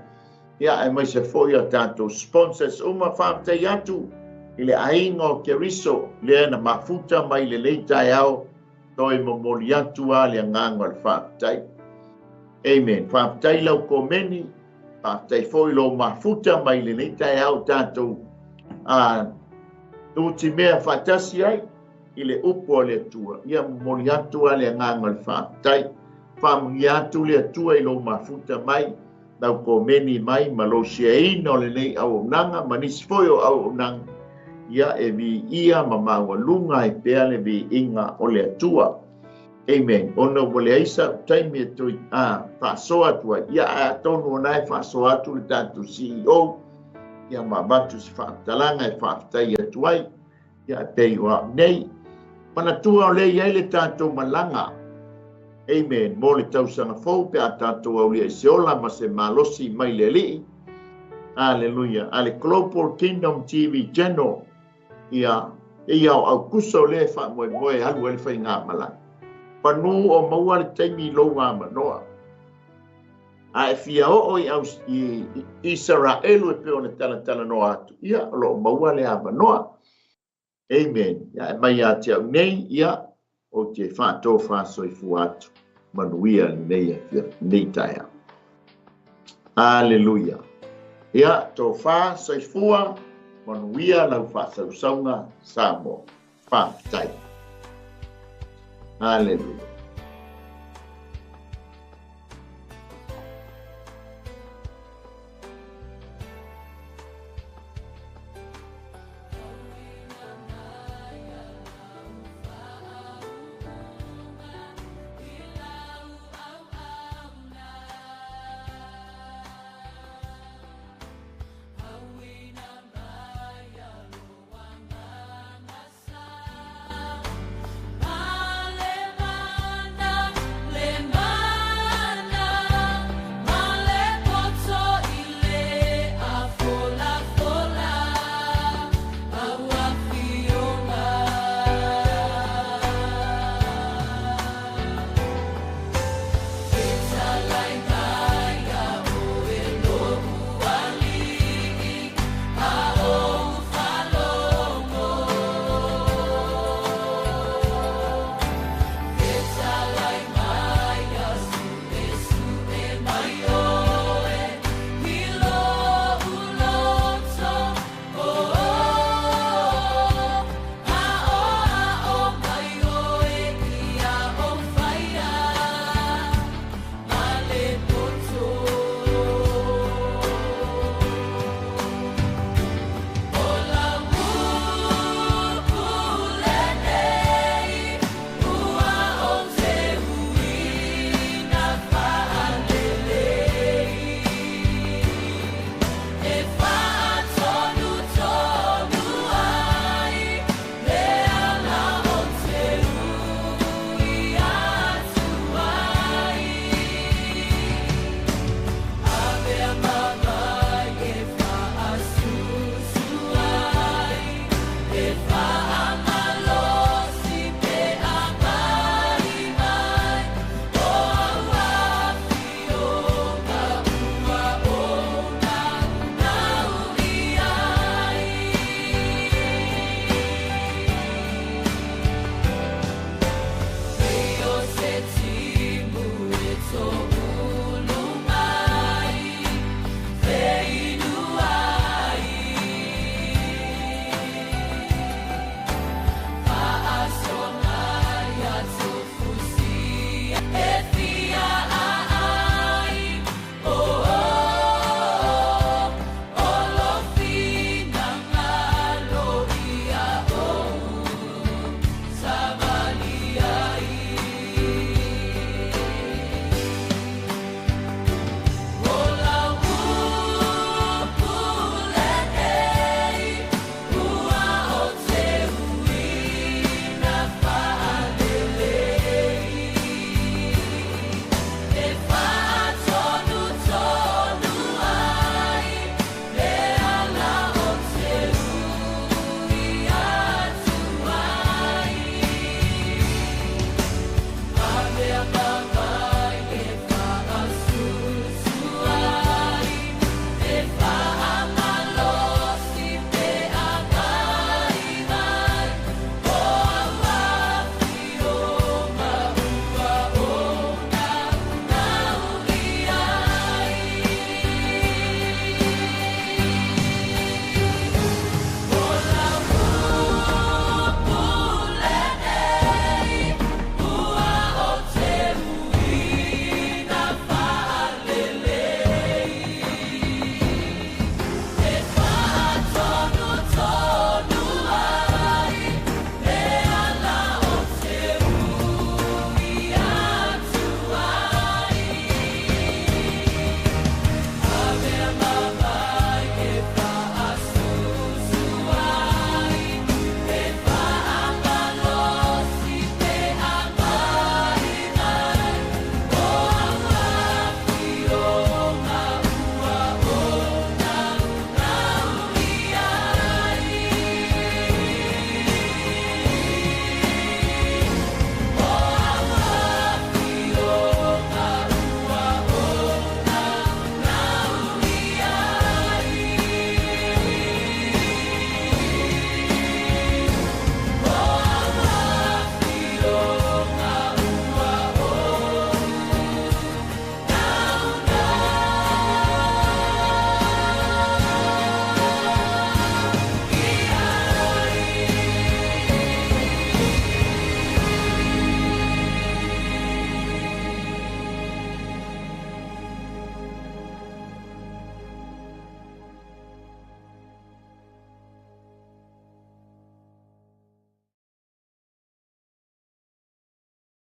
ia e mai se fo ia tatou sponsors uma whātai atu, ile ainga o Keriso, lea na mafuta mai le leitai au, toi momoli atu a le nganga le whātai. Amen. Whātai lau komeni, whātai fo ilo mafuta mai le leitai au tatou, tuti mea whātasi ai, ile upo le tua. Ia momoli atu a le nganga le whātai, whamungi atu le tua ilo mafuta mai, nau komeni mai, malo sia ino le nei au nanga, manisi foi o au nanga, ia e vi ia mamaua lunga e pea le vi inga o le atua. Amen. Ono wale aisa taimi e tui whaasoa atua. Ia a tonu onai whaasoa atu le tātou CEO. Ia mabatu si whaatalanga e whaatai atuai. Ia pei wa nei. Mana tua o lei ai le tātou malanga. Amen. Mo le tausanga fau pe a tātou au lia se ola ma se malosi mai le li. Hallelujah. Ale Global Kingdom TV Channel. Ia au kuso le wha moe halu ele whai ngā malanga. Panu o maua le taimi loa manoa. A e fia o i Israelu e peo le tala noa atu. Ia lo maua le a manoa. Amen. Ia e mai a te au nei, ia o te whātō whāsoifu atu. Manuia nei a fia nei taia. Hallelujah. Ia tō whāsoifua, manuia lau whāsausaunga Samoa. Whātai. Hallelujah.